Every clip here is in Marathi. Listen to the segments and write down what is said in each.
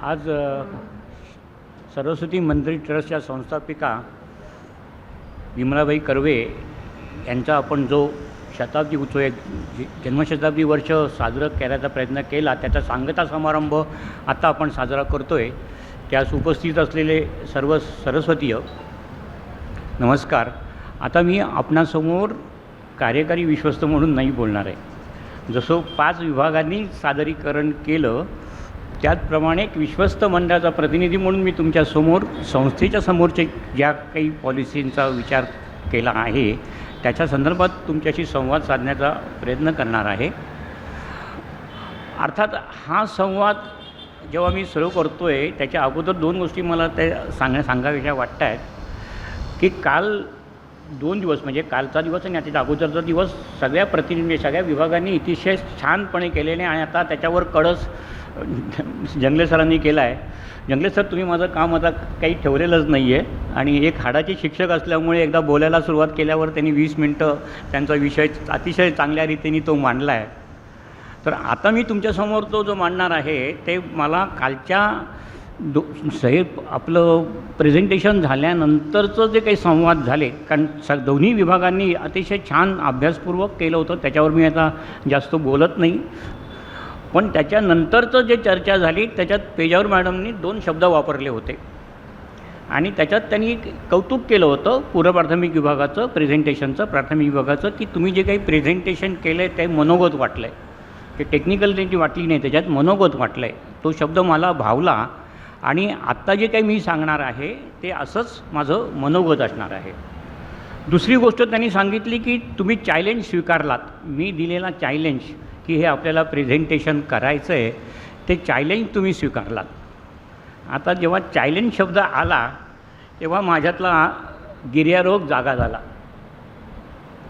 आज सरस्वती मंदिर ट्रस्टच्या संस्थापिका विमलाबाई कर्वे यांचा आपण जो शताब्दी उत्सव जन्मशताब्दी वर्ष साजरं करायचा प्रयत्न केला, त्याचा सांगता समारंभ आता आपण साजरा करतो आहे. त्यास उपस्थित असलेले सर्व सरस्वतीय नमस्कार. आता मी आपणासमोर कार्यकारी विश्वस्त म्हणून नाही बोलणार आहे. जसं 5 विभागांनी सादरीकरण केलं त्याचप्रमाणे एक विश्वस्त मंडळाचा प्रतिनिधी म्हणून मी तुमच्यासमोर संस्थेच्या समोरचे ज्या काही पॉलिसींचा विचार केला आहे त्याच्या संदर्भात तुमच्याशी संवाद साधण्याचा प्रयत्न करणार आहे. अर्थात हा संवाद जेव्हा मी सुरू करतो आहे त्याच्या अगोदर 2 गोष्टी मला ते सांगाव्याशा वाटत आहेत की काल 2 दिवस म्हणजे कालचा दिवस आणि त्याच्या अगोदरचा दिवस सगळ्या प्रतिनिधी सगळ्या विभागांनी अतिशय छानपणे केलेले आणि आता त्याच्यावर कळस जंगले सरांनी केला आहे. जंगले सर, तुम्ही माझं काम आता काही ठेवलेलंच नाही आहे आणि एक हाडाचे शिक्षक असल्यामुळे एकदा बोलायला सुरुवात केल्यावर त्यांनी 20 मिनटं त्यांचा विषय अतिशय चांगल्या रीतीने तो मांडला आहे. तर आता मी तुमच्यासमोर तो जो मांडणार आहे ते मला कालच्या आपलं प्रेझेंटेशन झाल्यानंतरचं जे काही संवाद झाले, कारण दोन्ही विभागांनी अतिशय छान अभ्यासपूर्वक केलं होतं, त्याच्यावर मी आता जास्त बोलत नाही. पण त्याच्यानंतरचं जे चर्चा झाली त्याच्यात पेजावर मॅडमनी 2 शब्द वापरले होते आणि त्याच्यात त्यांनी कौतुक केलं होतं पूर्व प्राथमिक विभागाचं प्रेझेंटेशनचं, प्राथमिक विभागाचं, की तुम्ही जे काही प्रेझेंटेशन केलं आहे ते मनोगत वाटलं आहे. ते टेक्निकल त्यांची वाटली नाही, त्याच्यात मनोगत वाटलं आहे. तो शब्द मला भावला आणि आत्ता जे काही मी सांगणार आहे ते असंच माझं मनोगत असणार आहे. दुसरी गोष्ट त्यांनी सांगितली की तुम्ही चॅलेंज स्वीकारलात. मी दिलेला चॅलेंज की हे आपल्याला प्रेझेंटेशन करायचं आहे ते चॅलेंज तुम्ही स्वीकारलात. आता जेव्हा चॅलेंज शब्द आला तेव्हा माझ्यातला गिर्यारोग जागा झाला.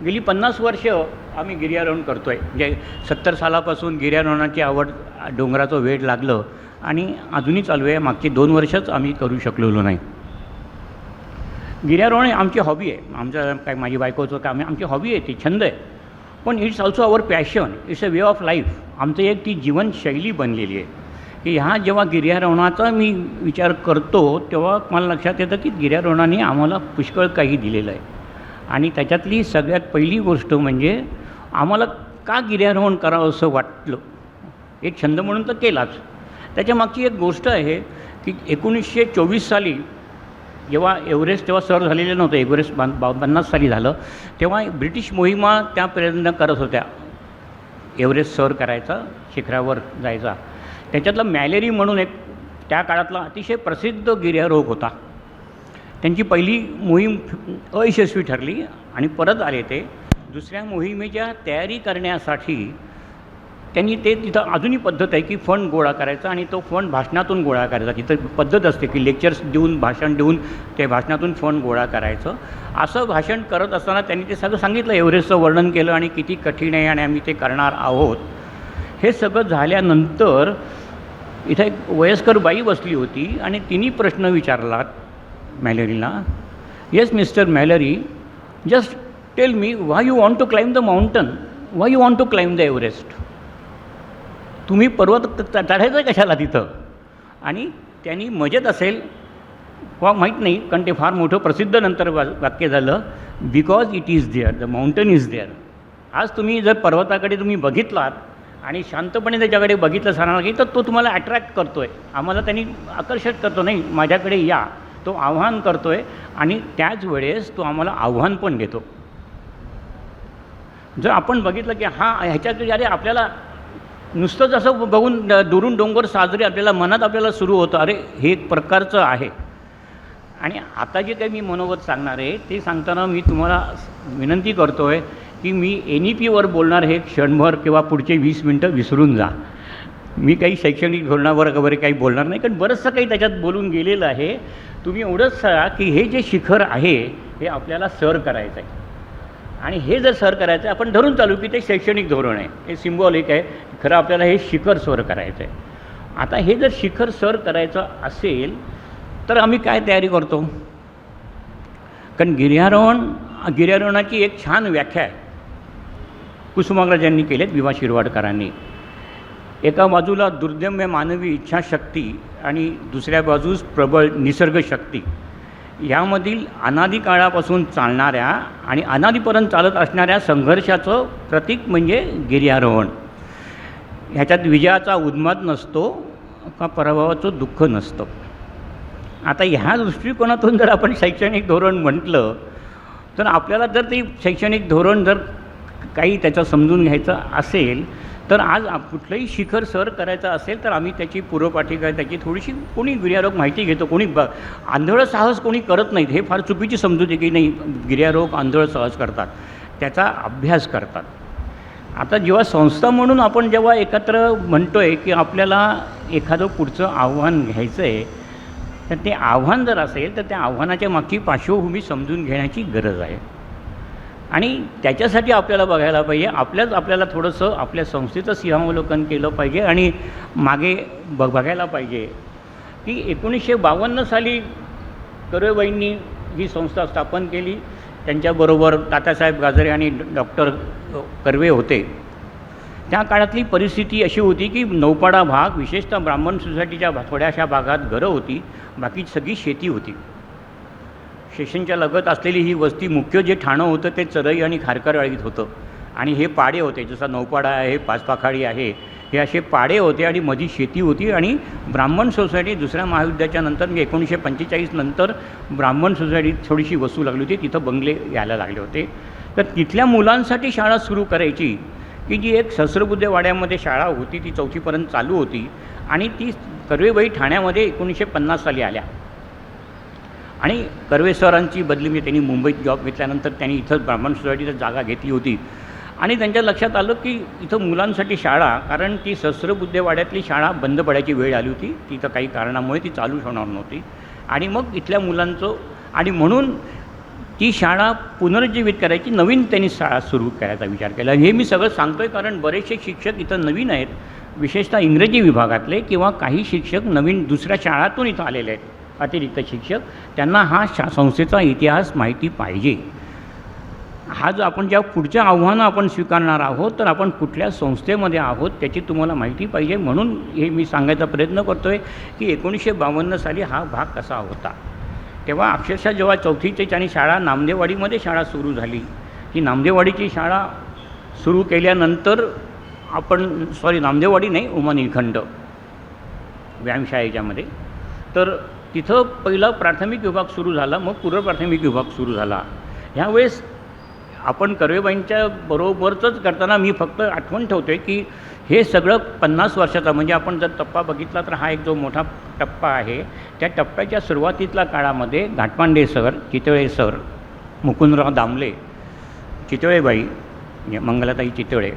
गेली 50 वर्ष आम्ही गिर्यारोहण करतो आहे. म्हणजे 70 सालापासून गिर्यारोहणाची आवड, डोंगराचं वेड लागलं आणि अजूनही चालू आहे. मागची 2 वर्षच आम्ही करू शकलेलो नाही. गिर्यारोहण आमची हॉबी आहे. आमचं काय माझी बायकोचं काम आहे, आमची हॉबी आहे, ती छंद आहे. पण it's also our passion, it's a way of life. आमचं एक ती जीवनशैली बनलेली आहे की ह्या जेव्हा गिर्यारोहणाचा मी विचार करतो तेव्हा मला लक्षात येतं की गिर्यारोहणाने आम्हाला पुष्कळ काही दिलेलं आहे. आणि त्याच्यातली सगळ्यात पहिली गोष्ट म्हणजे आम्हाला का गिर्यारोहण करावं असं वाटलं. एक छंद म्हणून तर केलाच. त्याच्यामागची एक गोष्ट आहे की 1924 साली जेव्हा एव्हरेस्ट तेव्हा सर झालेलं नव्हतं, एव्हरेस्ट 50 साली झालं, तेव्हा ब्रिटिश मोहिमा त्या प्रयत्न करत होत्या एव्हरेस्ट सर करायचा, शिखरावर जायचा. त्याच्यातला मॅलेरी म्हणून एक त्या काळातला अतिशय प्रसिद्ध गिर्यारोहक होता. त्यांची पहिली मोहीम अयशस्वी ठरली आणि परत आले ते. दुसऱ्या मोहिमेच्या तयारी करण्यासाठी त्यांनी तिथं अजूनही पद्धत आहे की फंड गोळा करायचा आणि तो फंड भाषणातून गोळा करायचा. तिथं पद्धत असते की लेक्चर्स देऊन, भाषण देऊन ते भाषणातून फंड गोळा करायचं. असं भाषण करत असताना त्यांनी ते सगळं सांगितलं, एव्हरेस्टचं वर्णन केलं आणि किती कठीण आहे आणि आम्ही ते करणार आहोत. हे सगळं झाल्यानंतर इथं एक वयस्कर बाई बसली होती आणि तिने प्रश्न विचारला मॅलरीला, yes mister Mallory, just tell me why you want to climb the mountain, why you want to climb the Everest. तुम्ही पर्वत चढायचं कशाला तिथं. आणि त्यांनी मजेत असेल वा माहीत नाही, कारण ते फार मोठं प्रसिद्ध नंतर वाक्य झालं, because it is there, the mountain is there. आज तुम्ही जर पर्वताकडे तुम्ही बघितलात आणि शांतपणे त्याच्याकडे बघितलं सांगणार की तर तो तुम्हाला अट्रॅक्ट करतो आहे, आम्हाला त्यांनी आकर्षित करतो, नाही माझ्याकडे या, तो आव्हान करतो आहे आणि त्याच वेळेस तो आम्हाला आव्हान पण देतो. जर आपण बघितलं की ह्याच्याकडे अरे आपल्याला नुसतंच असं बघून दुरून डोंगर साजरे आपल्याला मनात आपल्याला सुरू होतं, अरे हे एक प्रकारचं आहे. आणि आता जे काही मी मनोगत सांगणार आहे ते सांगताना मी तुम्हाला विनंती करतो आहे की मी NEPवर बोलणार हे क्षणभर किंवा पुढचे 20 मिनटं विसरून जा. मी काही शैक्षणिक धोरणावर वगैरे काही बोलणार नाही, कारण बरंचसं काही त्याच्यात बोलून गेलेलं आहे. तुम्ही एवढंच सांगा की हे जे शिखर आहे हे आपल्याला सर करायचं आहे आणि हे जर सर करायचं आहे, आपण धरून चालू की ते शैक्षणिक धोरण आहे, हे सिम्बॉलिक आहे. खरं आपल्याला हे शिखर सर करायचं आहे. आता हे जर शिखर सर करायचं असेल तर आम्ही काय तयारी करतो. कारण गिर्यारोहणाची एक छान व्याख्या आहे कुसुमाग्रजांनी केलेत, विवा शिरवाडकरांनी. एका बाजूला दुर्दम्य मानवी इच्छाशक्ती आणि दुसऱ्या बाजूस प्रबळ निसर्गशक्ती यामधील अनादी काळापासून चालणाऱ्या आणि अनादीपर्यंत चालत असणाऱ्या संघर्षाचं प्रतीक म्हणजे गिर्यारोहण. ह्याच्यात विजयाचा उन्माद नसतो का पराभवाचं दुःख नसतं. आता ह्या दृष्टिकोनातून जर आपण शैक्षणिक धोरण म्हटलं तर आपल्याला जर ते शैक्षणिक धोरण जर काही त्याचं समजून घ्यायचं असेल तर आज कुठलंही शिखर सर करायचं असेल तर आम्ही त्याची पूर्वपाठिका त्याची थोडीशी कोणी गिर्यारोहक माहिती घेतो, कोणी आंधळं साहस कोणी करत नाहीत. हे फार चुकीची समजूत आहे की नाही गिर्यारोहक आंधळं साहस करतात, त्याचा अभ्यास करतात. आता जेव्हा संस्था म्हणून आपण जेव्हा एकत्र म्हणतो आहे की आपल्याला एखादं पुढचं आव्हान घ्यायचं आहे तर ते आव्हान जर असेल तर त्या आव्हानाच्या मागची पार्श्वभूमी समजून घेण्याची गरज आहे. आणि त्याच्यासाठी आपल्याला बघायला पाहिजे, आपल्याला थोडंसं आपल्या संस्थेचं सिंहावलोकन केलं पाहिजे आणि मागे बघायला पाहिजे की 1952 साली कर्वेबाईंनी ही संस्था स्थापन केली. त्यांच्याबरोबर तात्यासाहेब गाजरे आणि डॉक्टर कर्वे होते. त्या काळातली परिस्थिती अशी होती की नौपाडा भाग विशेषतः ब्राह्मण सोसायटीच्या थोड्याशा भागात घरं होती, बाकी सगळी शेती होती. स्टेशनच्या लगत असलेली ही वस्ती मुख्य जे ठाणं होतं ते चरई आणि खारकरवाडीत होतं आणि हे पाडे होते, जसा नौपाडा आहे, पाचपाखाडी आहे, हे असे पाडे होते आणि मधी शेती होती. आणि ब्राह्मण सोसायटी दुसऱ्या महायुद्धाच्या नंतर म्हणजे 1945 नंतर ब्राह्मण सोसायटीत थोडीशी वस्तू लागली होती, तिथं बंगले यायला लागले होते. तर तिथल्या मुलांसाठी शाळा सुरू करायची की जी एक सहस्रबुद्धेवाड्यामध्ये शाळा होती, ती 4थीपर्यंत चालू होती आणि ती कर्वेबाई ठाण्यामध्ये 1950 साली आल्या. आणि कर्वे सरांची बदली म्हणजे त्यांनी मुंबईत जॉब घेतल्यानंतर त्यांनी इथं ब्राह्मण सोसायटीत जागा घेतली होती आणि त्यांच्या लक्षात आलं की इथं मुलांसाठी शाळा, कारण ती सहस्रबुद्धेवाड्यातली शाळा बंद पडायची वेळ आली होती, तिथं काही कारणामुळे ती चालू होणार नव्हती. आणि मग इथल्या मुलांचं आणि म्हणून ती शाळा पुनरुज्जीवित करायची, नवीन त्यांनी शाळा सुरू करायचा विचार केला. हे मी सगळं सांगतो आहे कारण बरेचसे शिक्षक इथं नवीन आहेत, विशेषतः इंग्रजी विभागातले किंवा काही शिक्षक नवीन दुसऱ्या शाळातून इथं आलेले आहेत, अतिरिक्त शिक्षक. त्यांना हा संस्थेचा इतिहास माहिती पाहिजे. हा जो आपण ज्या पुढच्या आव्हानं आपण स्वीकारणार आहोत तर आपण कुठल्या संस्थेमध्ये आहोत त्याची तुम्हाला माहिती पाहिजे. म्हणून हे मी सांगायचा प्रयत्न करतो आहे की 1952 साली हा भाग कसा होता. तेव्हा अक्षरशः जेव्हा 4थीची आणि शाळा नामदेववाडीमध्ये शाळा सुरू झाली, ही नामदेववाडीची शाळा सुरू केल्यानंतर आपण नामदेववाडी नाही, उमा निळखंड व्यायामशाळेच्यामध्ये, तर तिथं पहिला प्राथमिक विभाग सुरू झाला, मग पूर्व प्राथमिक विभाग सुरू झाला. ह्यावेळेस आपण कर्वेबाईंच्या बरोबरच करताना मी फक्त आठवण ठेवतो आहे की हे सगळं 50 वर्षाचा म्हणजे आपण जर टप्पा बघितला तर हा एक जो मोठा टप्पा आहे, त्या टप्प्याच्या सुरुवातीतल्या काळामध्ये घाटमांडे सर, चितळे सर, मुकुंदराव दामले, चितळेबाई म्हणजे मंगलाताई चितळे,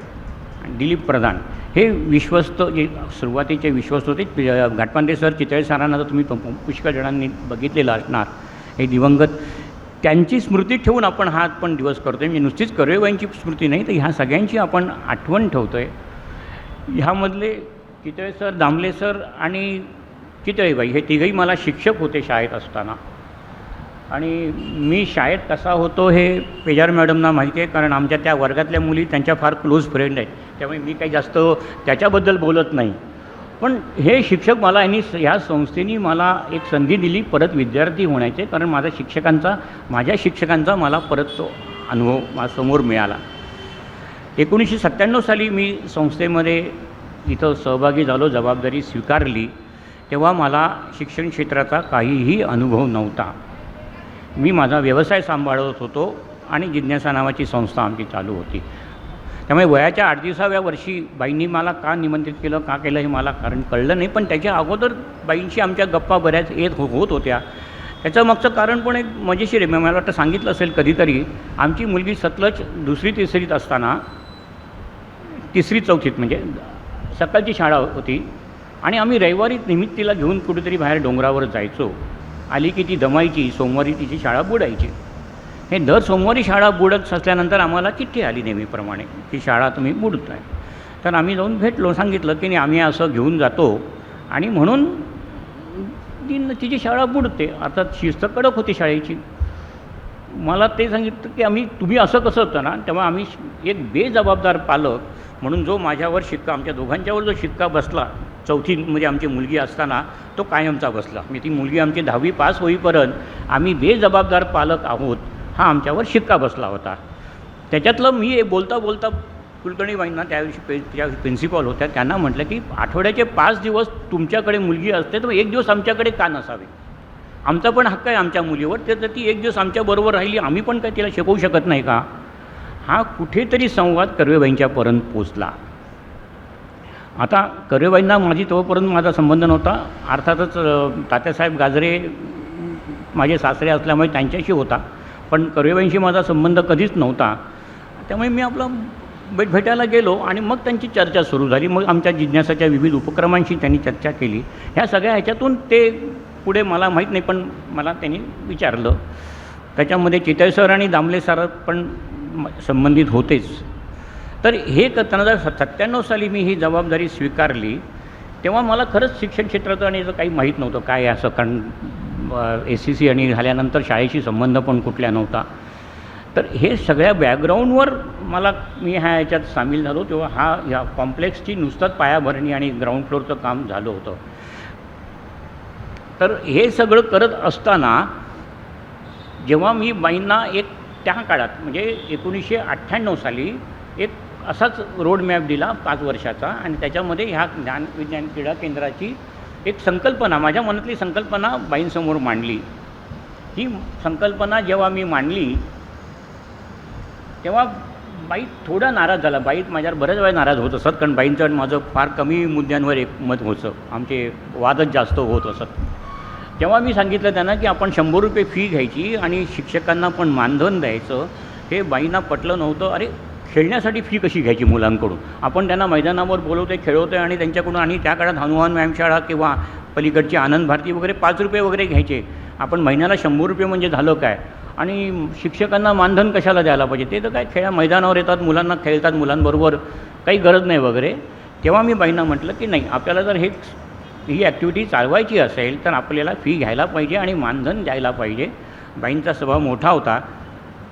दिलीप प्रधान हे विश्वस्त जे सुरुवातीचे विश्वस्त होते. घाटमांडे सर, चितळे सरांना तर तुम्ही पुष्कळ जणांनी बघितलेलं असणार, हे दिवंगत, त्यांची स्मृती ठेवून आपण हा पण दिवस करतो आहे. म्हणजे नुसतीच कर्वेबाईंची स्मृती नाही तर ह्या सगळ्यांची आपण आठवण ठेवतो आहे. ह्यामधले चितळे सर, दामले सर आणि चितळेबाई हे तिघही मला शिक्षक होते शाळेत असताना. आणि मी शाळेत कसा होतो हे पेजार मॅडमना माहिती आहे कारण आमच्या त्या वर्गातल्या मुली त्यांच्या फार क्लोज फ्रेंड आहेत, त्यामुळे मी काही जास्त त्याच्याबद्दल बोलत नाही. पण हे शिक्षक मला ह्या संस्थेने मला एक संधी दिली परत विद्यार्थी होण्याचे, कारण माझ्या शिक्षकांचा मला परत तो अनुभव माझ्यासमोर मिळाला. 1997 साली मी संस्थेमध्ये इथं सहभागी झालो, जबाबदारी स्वीकारली. तेव्हा मला शिक्षण क्षेत्राचा काहीही अनुभव नव्हता. मी माझा व्यवसाय सांभाळत होतो आणि जिज्ञासा नावाची संस्था आमची चालू होती. त्यामुळे वयाच्या 38व्या वर्षी बाईंनी मला का निमंत्रित केलं, का केलं हे मला कारण कळलं नाही. पण त्याच्या अगोदर बाईंशी आमच्या गप्पा बऱ्याच होत होत्या. त्याचं मागचं कारण पण एक मजेशीर आहे. मला वाटतं सांगितलं असेल कधीतरी, आमची मुलगी सतलज 2री-3रीत असताना 3री-4थीत म्हणजे सकाळची शाळा होती आणि आम्ही रविवारी निमित्तीला घेऊन कुठेतरी बाहेर डोंगरावर जायचो. आली की ती दमायची, सोमवारी तिची शाळा बुडायची. हे दर सोमवारी शाळा बुडत असल्यानंतर आम्हाला चिठ्ठी आली नेहमीप्रमाणे की शाळा तुम्ही बुडताय. तर आम्ही जाऊन भेटलो, सांगितलं की नाही आम्ही असं घेऊन जातो आणि म्हणून तिची शाळा बुडते. अर्थात शिस्त कडक होती शाळेची. मला ते सांगितलं की तुम्ही असं कसं होतं ना, तेव्हा आम्ही एक बेजबाबदार पालक म्हणून जो माझ्यावर शिक्का, आमच्या दोघांच्यावर जो शिक्का बसला 4थीमध्ये आमची मुलगी असताना, तो कायमचा बसला. मी ती मुलगी आमची 10वी पास होईपर्यंत आम्ही बेजबाबदार पालक आहोत हा आमच्यावर शिक्का बसला होता. त्याच्यातलं मी बोलता बोलता कुलकर्णीबाईंना त्या प्रिन्सिपॉल होत्या, त्यांना म्हटलं की आठवड्याचे 5 दिवस तुमच्याकडे मुलगी असते तर 1 दिवस आमच्याकडे का नसावे? आमचा पण हक्क आहे आमच्या मुलीवर, तर ती 1 दिवस आमच्याबरोबर राहिली, आम्ही पण काय तिला शिकवू शकत नाही का? हा कुठेतरी संवाद कर्वेबाईंच्यापर्यंत पोचला. आता कर्वेबाईंना तोपर्यंत माझा संबंध नव्हता. अर्थातच तात्यासाहेब गाजरे माझे सासरे असल्यामुळे त्यांच्याशी होता, पण कर्वेबाईंशी माझा संबंध कधीच नव्हता. त्यामुळे मी आपलं भेटायला गेलो आणि मग त्यांची चर्चा सुरू झाली. मग आमच्या जिज्ञासाच्या विविध उपक्रमांशी त्यांनी चर्चा केली. ह्या सगळ्या ह्याच्यातून ते पुढे मला माहीत नाही, पण मला त्यांनी विचारलं. त्याच्यामध्ये चितळे सर आणि दामले सर पण संबंधित होतेच. तर हे करताना जर 97 साली मी ही जबाबदारी स्वीकारली, तेव्हा मला खरंच शिक्षण क्षेत्राचं आणि याचं काही माहीत नव्हतं काय असं, कारण SCC आणि झाल्यानंतर शाळेशी संबंध पण कुठल्या नव्हता. तर हे सगळ्या बॅकग्राऊंडवर मी ह्याच्यात सामील झालो. तेव्हा ह्या कॉम्प्लेक्सची नुसतंच पायाभरणी आणि ग्राउंड फ्लोअरचं काम झालं होतं. तर हे सगळं करत असताना जेव्हा मी बाईंना त्या काळात म्हणजे 1998 साली एक असाच रोड मॅप दिला 5 वर्षाचा, आणि त्याच्यामध्ये ह्या ज्ञान विज्ञान क्रीडा केंद्राची एक संकल्पना, माझ्या मनातली संकल्पना बाईंसमोर मांडली. ही संकल्पना जेव्हा मी मांडली तेव्हा बाई थोडा नाराज झाला. बाई माझ्यावर बऱ्याच वेळा नाराज होत असत, कारण बाईंचं आणि माझं फार कमी मुद्द्यांवर एकमत होतं, आमचे वादच जास्त होत असत. तेव्हा मी सांगितलं त्यांना की आपण 100 रुपये फी घ्यायची आणि शिक्षकांना पण मानधन द्यायचं. हे बाईंना पटलं नव्हतं. अरे, खेळण्यासाठी फी कशी घ्यायची मुलांकडून? आपण त्यांना मैदानावर बोलवतोय, खेळवतोय आणि त्यांच्याकडून, आणि त्या काळात हनुमान व्यायामशाळा किंवा पलीकडची आनंद भारती वगैरे 5 रुपये वगैरे घ्यायचे. आपण महिन्याला 100 रुपये म्हणजे झालं काय? आणि शिक्षकांना मानधन कशाला द्यायला पाहिजे? ते तर काय मैदानावर येतात, मुलांना खेळतात, मुलांबरोबर काही गरज नाही वगैरे. तेव्हा मी बाईंना म्हटलं की नाही, आपल्याला जर ही ॲक्टिव्हिटी चालवायची असेल तर आपल्याला फी घ्यायला पाहिजे आणि मानधन द्यायला पाहिजे. बाईंचा स्वभाव मोठा होता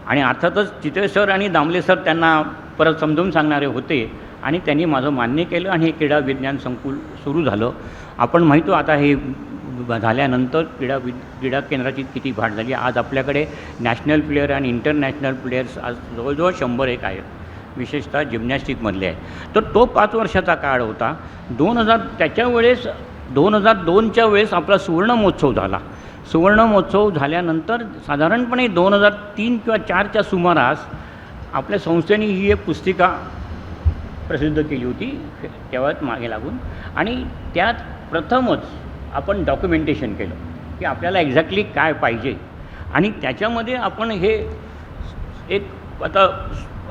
आणि अर्थातच चितळे सर आणि दामले सर त्यांना परत समजावून सांगणारे होते, आणि त्यांनी माझं मान्य केलं आणि हे क्रीडा विज्ञान संकुल सुरू झालं. आपण माहिती आता हे झाल्यानंतर क्रीडा केंद्राची किती वाढ झाली. आज आपल्याकडे नॅशनल प्लेयर आणि इंटरनॅशनल प्लेयर्स आज जवळजवळ 101 आहेत, विशेषतः जिम्नॅस्टिकमधले आहे. तर तो 5 वर्षाचा काळ होता. 2002च्या वेळेस आपला सुवर्ण महोत्सव झाला. सुवर्ण महोत्सव झाल्यानंतर साधारणपणे 2003 किंवा 4च्या सुमारास आपल्या संस्थेने ही एक पुस्तिका प्रसिद्ध केली होती तेव्हाच मागे लागून, आणि त्यात प्रथमच आपण डॉक्युमेंटेशन केलं की आपल्याला एक्झॅक्टली काय पाहिजे. आणि त्याच्यामध्ये आपण हे एक आता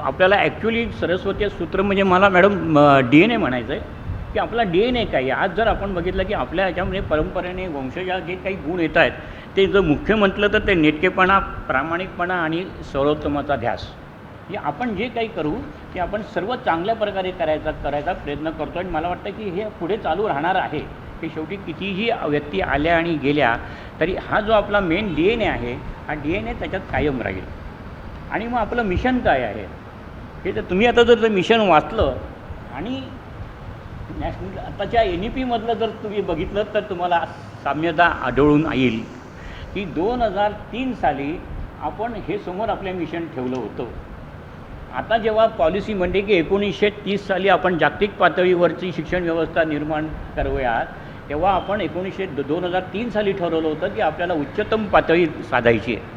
आपल्याला ॲक्च्युली सरस्वती सूत्र म्हणजे मला मॅडम DNA म्हणायचं आहे की आपला DNA काय आहे. आज जर आपण बघितलं की आपल्या ह्याच्यामध्ये परंपरेने वंशजा जे काही गुण येत आहेत ते जर मुख्य म्हटलं तर ते नेटकेपणा, प्रामाणिकपणा आणि सर्वोत्तमाचा ध्यास. हे आपण जे काही करू ते आपण सर्व चांगल्या प्रकारे करायचा प्रयत्न करतो, आणि मला वाटतं की हे पुढे चालू राहणार आहे. की शेवटी कितीही व्यक्ती आल्या आणि गेल्या तरी हा जो आपला मेन DNA आहे, हा DNA त्याच्यात कायम राहील. आणि मग आपलं मिशन काय आहे हे तर तुम्ही आता जर मिशन वाचलं आणि नॅशनल आताच्या NEPमधलं जर तुम्ही बघितलं तर तुम्हाला साम्यता आढळून येईल की 2003 साली आपण हे समोर आपले मिशन ठेवलं होतं. आता जेव्हा पॉलिसी म्हणते की 1930 साली आपण जागतिक पातळीवरची शिक्षण व्यवस्था निर्माण करूयात, तेव्हा आपण 2003 साली ठरवलं होतं की आपल्याला उच्चतम पातळी साधायची आहे.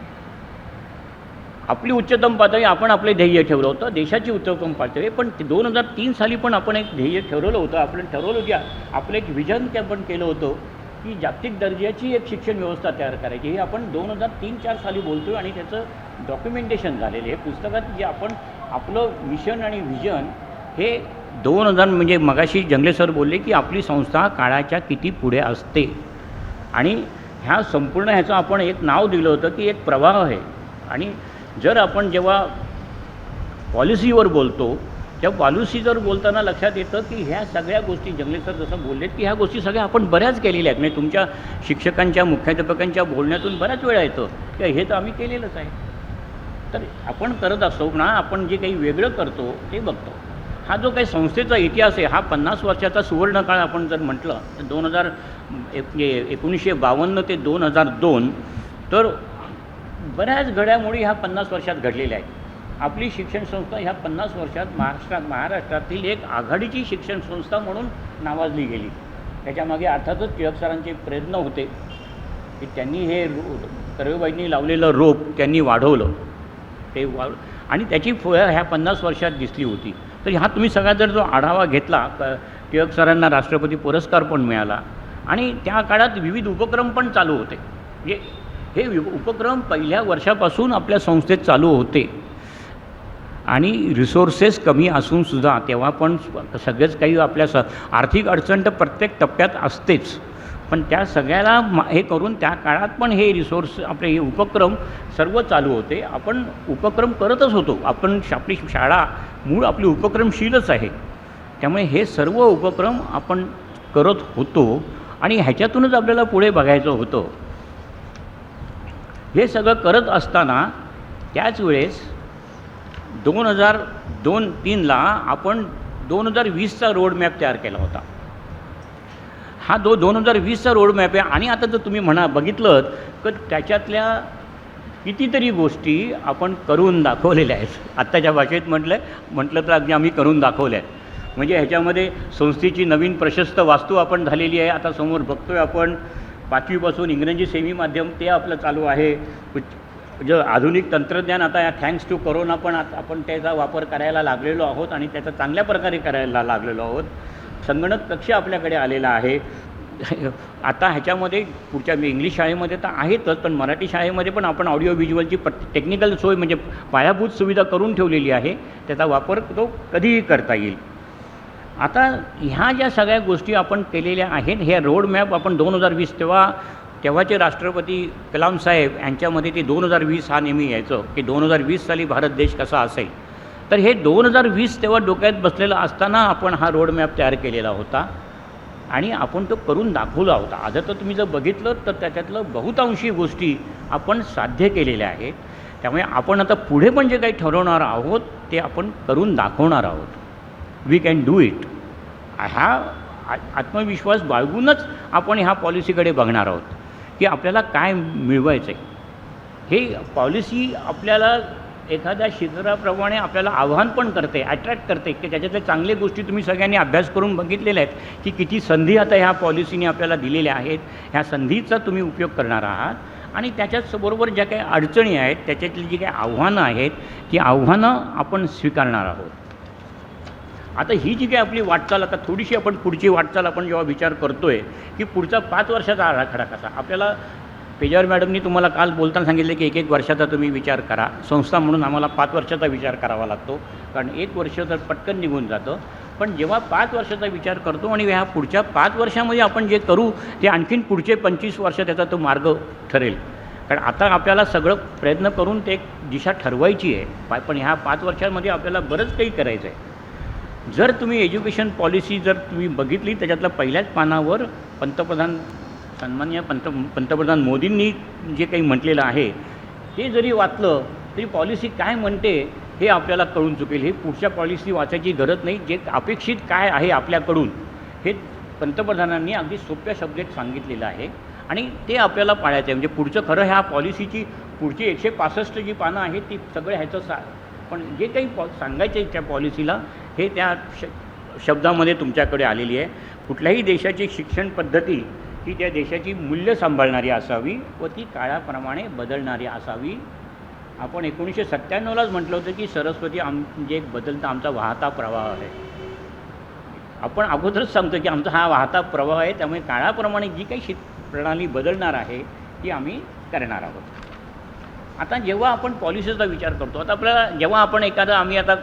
आपली उच्चतम पातळी आपण आपले ध्येय ठेवलं होतं, देशाची उच्चतम पातळी. पण 2003 साली पण आपण एक ध्येय ठरवलं होतं. आपण ठरवलं की आपलं एक विजन ते आपण केलं होतं की जागतिक दर्जाची एक शिक्षण व्यवस्था तयार करायची. हे आपण 2003-4 साली बोलतो आणि त्याचं डॉक्युमेंटेशन झालेलं आहे पुस्तकात. जे आपण आपलं मिशन आणि विजन हे 2000 म्हणजे मगाशी जंगले सर बोलले की आपली संस्था काळाच्या किती पुढे असते, आणि ह्या संपूर्ण ह्याचं आपण एक नाव दिलं होतं की एक प्रवाह आहे. आणि जर आपण जेव्हा पॉलिसीवर बोलतो तेव्हा पॉलिसीवर बोलताना लक्षात येतं की ह्या सगळ्या गोष्टी जंगले सर जसं बोललेत की ह्या गोष्टी सगळ्या आपण बऱ्याच केलेल्या आहेत. म्हणजे तुमच्या शिक्षकांच्या मुख्याध्यापकांच्या बोलण्यातून बऱ्याच वेळा येतं की हे तर आम्ही केलेलंच आहे. तर आपण करत असतो ना, आपण जे काही वेगळं करतो ते बघतो. हा जो काही संस्थेचा इतिहास आहे हा 50 वर्षाचा सुवर्णकाळ आपण जर म्हटलं तर 1952 ते 2002, तर बऱ्याच घडामोडी ह्या 50 वर्षात घडलेल्या आहेत. आपली शिक्षण संस्था ह्या 50 वर्षात महाराष्ट्रातील एक आघाडीची शिक्षण संस्था म्हणून नावाजली गेली. त्याच्यामागे अर्थातच टिळक सरांचे प्रयत्न होते की त्यांनी हे कर्वेबाईंनी लावलेलं रोप त्यांनी वाढवलं, ते आणि त्याची फळं ह्या 50 वर्षात दिसली होती. तर ह्या तुम्ही सगळा जर जो आढावा घेतला, टिळक सरांना राष्ट्रपती पुरस्कार पण मिळाला आणि त्या काळात विविध उपक्रम पण चालू होते. म्हणजे हे उपक्रम पहिल्या वर्षापासून आपल्या संस्थेत चालू होते आणि रिसोर्सेस कमी असूनसुद्धा तेव्हा पण सगळंच काही आपल्या आर्थिक अडचण तर प्रत्येक टप्प्यात असतेच, पण त्या सगळ्याला हे करून त्या काळात पण हे रिसोर्स आपले हे उपक्रम सर्व चालू होते. आपण उपक्रम करतच होतो. आपली शाळा मूळ आपली उपक्रमशीलच आहे. त्यामुळे हे सर्व उपक्रम आपण करत होतो आणि ह्याच्यातूनच आपल्याला पुढे बघायचं होतं. हे सगळं करत असताना त्याच वेळेस 2002-03ला आपण 2020चा रोडमॅप तयार केला होता. हा 2020चा रोडमॅप आहे आणि आता जर तुम्ही बघितलं तर त्याच्यातल्या कितीतरी गोष्टी आपण करून दाखवलेल्या आहेत. आत्ताच्या भाषेत म्हटलं तर अगदी आम्ही करून दाखवल्या आहेत. म्हणजे ह्याच्यामध्ये संस्थेची नवीन प्रशस्त वास्तू आपण झालेली आहे. आता समोर बघतोय आपण 5वीपासून इंग्रजी सेमी माध्यम ते आपलं चालू आहे. जे आधुनिक तंत्रज्ञान आता थँक्स टू कोरोना पण आपण त्याचा वापर करायला लागलेलो आहोत आणि त्याचा चांगल्या प्रकारे करायला लागलेलो आहोत. संगणक कक्ष आपल्याकडे आलेला आहे. आता ह्याच्यामध्ये पुढच्या इंग्लिश शाळेमध्ये तर आहेतच, पण मराठी शाळेमध्ये पण आपण ऑडिओ व्हिज्युअलची टेक्निकल सोय म्हणजे पायाभूत सुविधा करून ठेवलेली आहे. त्याचा वापर तो कधीही करता येईल. आता ह्या ज्या सगळ्या गोष्टी आपण केलेल्या आहेत, हे रोडमॅप आपण 2020 तेव्हाचे राष्ट्रपती कलाम साहेब यांच्यामध्ये ते 2020 हा नेहमी यायचं की 2020 साली भारत देश कसा असेल. तर हे 2020 तेव्हा डोक्यात बसलेलं असताना आपण हा रोडमॅप तयार केलेला होता आणि आपण तो करून दाखवला होता. आज तर तुम्ही जर बघितलं तर त्याच्यातलं बहुतांशी गोष्टी आपण साध्य केलेल्या आहेत. त्यामुळे आपण आता पुढे पण जे काही ठरवणार आहोत ते आपण करून दाखवणार आहोत. We can do it. हा आत्मविश्वास बाळगूनच आपण ह्या पॉलिसीकडे बघणार आहोत की आपल्याला काय मिळवायचं आहे. हे पॉलिसी आपल्याला एखाद्या शिखराप्रमाणे आपल्याला आव्हान पण करते, अट्रॅक्ट करते की त्याच्यातल्या चांगल्या गोष्टी तुम्ही सगळ्यांनी अभ्यास करून बघितलेल्या आहेत की किती संधी आता ह्या पॉलिसीने आपल्याला दिलेल्या आहेत. ह्या संधीचा तुम्ही उपयोग करणार आहात आणि त्याच्याचबरोबर ज्या काही अडचणी आहेत, त्याच्यातली जी काही आव्हानं आहेत, ती आव्हानं आपण स्वीकारणार आहोत. आता ही जी काही आपली वाटचाल, आता थोडीशी आपण पुढची वाटचाल आपण जेव्हा विचार करतो आहे की पुढचा 5 वर्षाचा आराखडा कसा, आपल्याला पेजावर मॅडमनी तुम्हाला काल बोलताना सांगितलं की 1-1 वर्षाचा तुम्ही विचार करा. संस्था म्हणून आम्हाला 5 वर्षाचा विचार करावा लागतो, कारण 1 वर्ष तर पटकन निघून जातं. पण जेव्हा 5 वर्षाचा विचार करतो आणि ह्या पुढच्या 5 वर्षामध्ये आपण जे करू ते आणखीन पुढचे 25 वर्ष त्याचा तो मार्ग ठरेल. कारण आता आपल्याला सगळं प्रयत्न करून ते एक दिशा ठरवायची आहे, पण ह्या 5 वर्षांमध्ये आपल्याला बरंच काही करायचं आहे. जर तुम्ही एज्युकेशन पॉलिसी जर तुम्ही बघितली, त्याच्यातल्या पहिल्याच पानावर पंतप्रधान मोदींनी जे काही म्हटलेलं आहे ते जरी वाचलं तरी पॉलिसी काय म्हणते हे आपल्याला कळून चुकेल. हे पुढच्या पॉलिसी वाचायची गरज नाही. जे अपेक्षित काय आहे आपल्याकडून हे पंतप्रधानांनी अगदी सोप्या शब्दात सांगितलेलं आहे आणि ते आपल्याला पाळायचं आहे. म्हणजे पुढचं खरं ह्या पॉलिसीची पुढची 165 जी पानं आहेत ती सगळं ह्याचं पण जे काही सांगायचं आहे त्या पॉलिसीला हे त्या शब्दामध्ये तुमच्याकडे आलेली आहे. कुठल्याही देशाची शिक्षण पद्धती ही त्या देशाची मूल्य सांभाळणारी असावी व ती काळाप्रमाणे बदलणारी असावी. आपण 1997लाच म्हटलं होतं की सरस्वती म्हणजे एक बदलता आमचा वाहता प्रवाह आहे. आपण अगोदरच सांगतो की आमचा हा वाहता प्रवाह आहे, त्यामुळे काळाप्रमाणे जी काही प्रणाली बदलणार आहे ती आम्ही करणार आहोत. आता जेव्हा आपण पॉलिसीचा विचार करतो, आता आपल्याला जेव्हा आपण आम्ही आता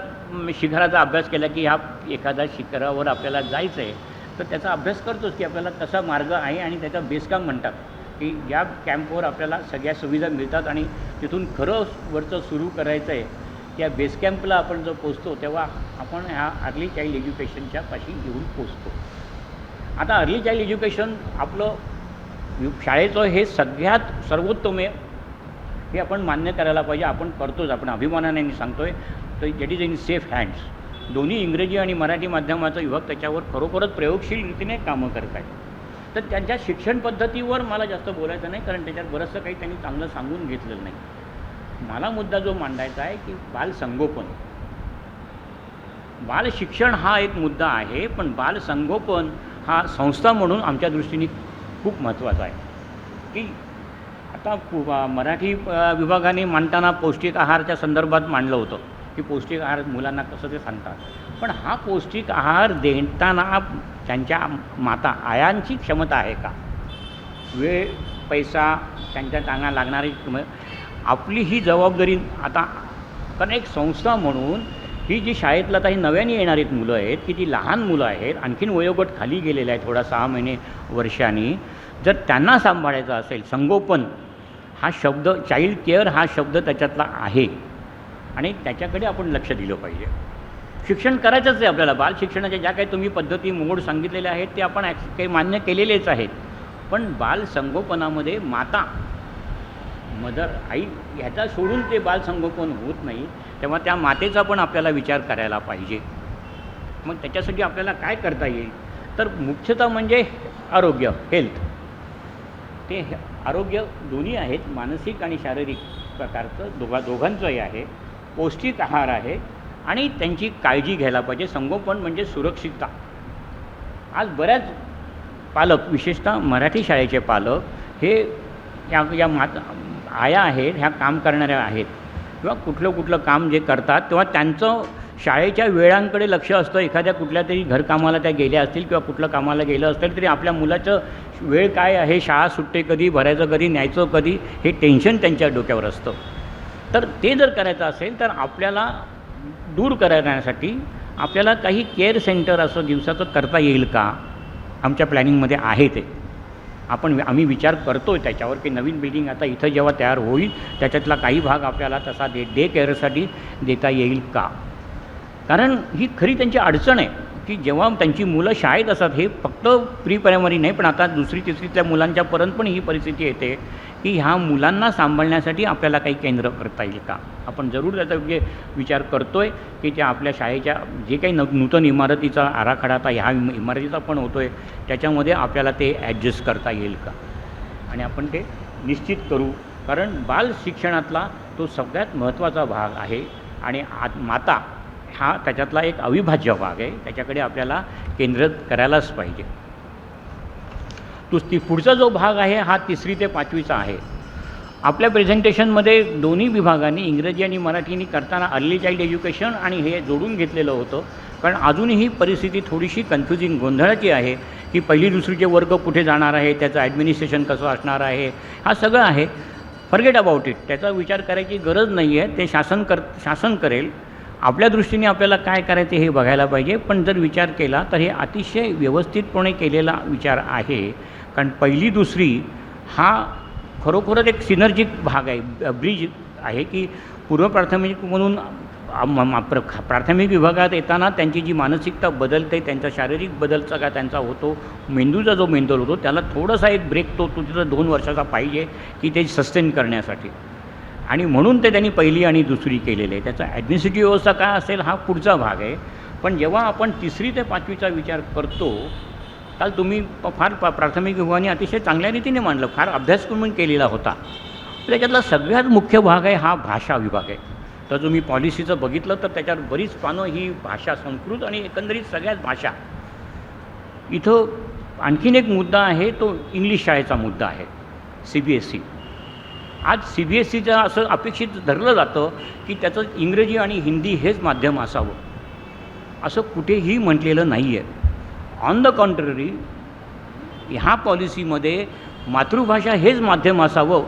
शिखराचा अभ्यास केला की ह्या एखाद्या शिखरावर आपल्याला जायचं आहे तर त्याचा अभ्यास करतोच की आपल्याला कसा मार्ग आहे आणि त्याचा बेसकॅम्प म्हणतात की या कॅम्पवर आपल्याला सगळ्या सुविधा मिळतात आणि तिथून खरं वरचं सुरू करायचं आहे. त्या बेसकॅम्पला आपण जर पोचतो तेव्हा आपण ह्या अर्ली चाइल्ड एज्युकेशनच्या पाशी येऊन पोचतो. आता अर्ली चाइल्ड एज्युकेशन आपलं शाळेचं हे सगळ्यात सर्वोत्तम आहे, हे आपण मान्य करायला पाहिजे. आपण करतोच, आपण अभिमानाने सांगतो आहे. तर it is in safe hands. दोन्ही इंग्रजी आणि मराठी माध्यमाचा विभाग त्याच्यावर खरोखरच प्रयोगशील रीतीने कामं करत आहेत. तर त्यांच्या शिक्षण पद्धतीवर मला जास्त बोलायचं नाही, कारण त्याच्यात बरंचसं काही त्यांनी चांगलं सांगून घेतलेलं नाही. मला मुद्दा जो मांडायचा आहे की बालसंगोपन, बालशिक्षण हा एक मुद्दा आहे, पण बालसंगोपन हा संस्था म्हणून आमच्या दृष्टीने खूप महत्त्वाचा आहे. की आता मराठी विभागाने मांडताना पौष्टिक आहाराच्या संदर्भात मांडलं होतं की पौष्टिक आहार मुलांना कसं ते सांगतात, पण हा पौष्टिक आहार देताना त्यांच्या माता आयांची क्षमता आहे का, वेळ पैसा त्यांच्या त्यांना लागणारी आपली ही जबाबदारी. आता कारण एक संस्था म्हणून ही जी शाळेतलं आता ही नव्याने येणारी मुलं आहेत की ती लहान मुलं आहेत, आणखीन वयोगट खाली गेलेलं आहे थोडा 6 महिने वर्षांनी, जर त्यांना सांभाळायचं असेल, संगोपन हा शब्द, चाइल्ड केअर हा शब्द त्याच्यातला आहे आणि त्याच्याकडे आपण लक्ष दिलं पाहिजे. शिक्षण करायचंच आहे आपल्याला. बालशिक्षणाच्या ज्या काही तुम्ही पद्धती मोड सांगितलेल्या आहेत ते आपण काही मान्य केलेलेच आहेत, पण बालसंगोपनामध्ये माता, मदर, आई ह्याचा सोडून ते बालसंगोपन होत नाही. तेव्हा त्या मातेचा पण आपल्याला विचार करायला पाहिजे. मग त्याच्यासाठी आपल्याला काय करता येईल, तर मुख्यतः म्हणजे आरोग्य, हेल्थ. ते आरोग्य दोन्ही आहेत, मानसिक आणि शारीरिक प्रकारचं दोघांचंही आहे. पौष्टिक आहार आहे आणि त्यांची काळजी घ्यायला पाहिजे. संगोपन म्हणजे सुरक्षितता. आज बऱ्याच पालक, विशेषतः मराठी शाळेचे पालक हे या आया आहेत, ह्या काम करणाऱ्या आहेत किंवा कुठलं काम जे करतात तेव्हा त्यांचं शाळेच्या वेळांकडे लक्ष असतं. एखाद्या कुठल्या तरी घरकामाला त्या गेल्या असतील किंवा कुठलं कामाला गेलं असेल तरी आपल्या मुलाचं वेळ काय आहे, शाळा सुट्टे कधी, भरायचं कधी, न्यायचं कधी, हे टेन्शन त्यांच्या डोक्यावर असतं. तर ते जर करायचं असेल तर आपल्याला दूर करण्यासाठी आपल्याला काही केअर सेंटर असं दिवसाचं करता येईल का, आमच्या प्लॅनिंगमध्ये आहे ते. आम्ही विचार करतो आहे त्याच्यावर की नवीन बिल्डिंग आता इथं जेव्हा तयार होईल त्याच्यातला काही भाग आपल्याला तसा डे केअरसाठी देता येईल का. कारण ही खरी त्यांची अडचण आहे की जेव्हा त्यांची मुलं शाळेत असतात, हे फक्त प्री प्रायमरी नाही पण आता 2री 3रीतल्या मुलांच्यापर्यंत पण ही परिस्थिती येते की ह्या मुलांना सांभाळण्यासाठी आपल्याला काही केंद्र करता येईल का. आपण जरूर त्याचा विचार करतो आहे की त्या आपल्या शाळेच्या जे काही नूतन इमारतीचा आराखडा आता ह्या इमारतीचा पण होतो आहे त्याच्यामध्ये आपल्याला ते ॲडजस्ट करता येईल का, आणि आपण ते निश्चित करू. कारण बाल शिक्षणातला तो सगळ्यात महत्त्वाचा भाग आहे आणि माता हा त्याच्यातला एक अविभाज्य भाग आहे. त्याच्याकडे आपल्याला केंद्रित करायलाच पाहिजे. पुढचा जो भाग आहे हा 3री ते 5वीचा आहे. आपल्या प्रेझेंटेशनमध्ये दोन्ही विभागांनी इंग्रजी आणि मराठीनी करताना अर्ली चाइल्ड एज्युकेशन आणि हे जोडून घेतलेलं होतं. कारण अजूनही परिस्थिती थोडीशी कन्फ्युजिंग, गोंधळाची आहे की 1ली 2रीचे वर्ग कुठे जाणार आहे, त्याचं ॲडमिनिस्ट्रेशन कसं असणार आहे, हा सगळं आहे. फॉरगेट अबाउट इट, त्याचा विचार करायची गरज नाही आहे. ते शासन करेल. आपल्या दृष्टीने आपल्याला काय करायचं हे बघायला पाहिजे. पण जर विचार केला तर हे अतिशय व्यवस्थितपणे केलेला विचार आहे. कारण 1ली 2री हा खरोखरच एक सिनर्जिक भाग आहे, ब्रिज आहे की पूर्व प्राथमिक म्हणून प्राथमिक विभागात येताना त्यांची जी मानसिकता बदलते, त्यांचा शारीरिक बदलचा का त्यांचा होतो, मेंदूचा जो मेंदल होतो त्याला थोडासा एक ब्रेक तो तिथं 2 वर्षाचा पाहिजे की ते सस्टेन करण्यासाठी. आणि म्हणून ते त्यांनी 1ली आणि 2री केलेले आहे. त्याचा ॲडमिनिस्ट्रेटिव्ह व्यवस्था काय असेल हा पुढचा भाग आहे. पण जेव्हा आपण 3री ते 5वीचा विचार करतो, काल तुम्ही फार प्राथमिक विभागाने अतिशय चांगल्या रीतीने मांडलं, फार अभ्यास करून केलेला होता. त्याच्यातला सगळ्यात मुख्य भाग आहे हा भाषा विभाग आहे. तर तुम्ही पॉलिसीचं बघितलं तर त्याच्यावर बरीच पानं ही भाषा, संस्कृत आणि एकंदरीत सगळ्याच भाषा. इथं आणखीन एक मुद्दा आहे, तो इंग्लिश शाळेचा मुद्दा आहे, CBSE. आज CBSEचं असं अपेक्षित धरलं जातं की त्याचं इंग्रजी आणि हिंदी हेच माध्यम असावं, असं कुठेही म्हटलेलं नाही आहे. ऑन द कॉन्ट्ररी ह्या पॉलिसीमध्ये मातृभाषा हेच माध्यम असावं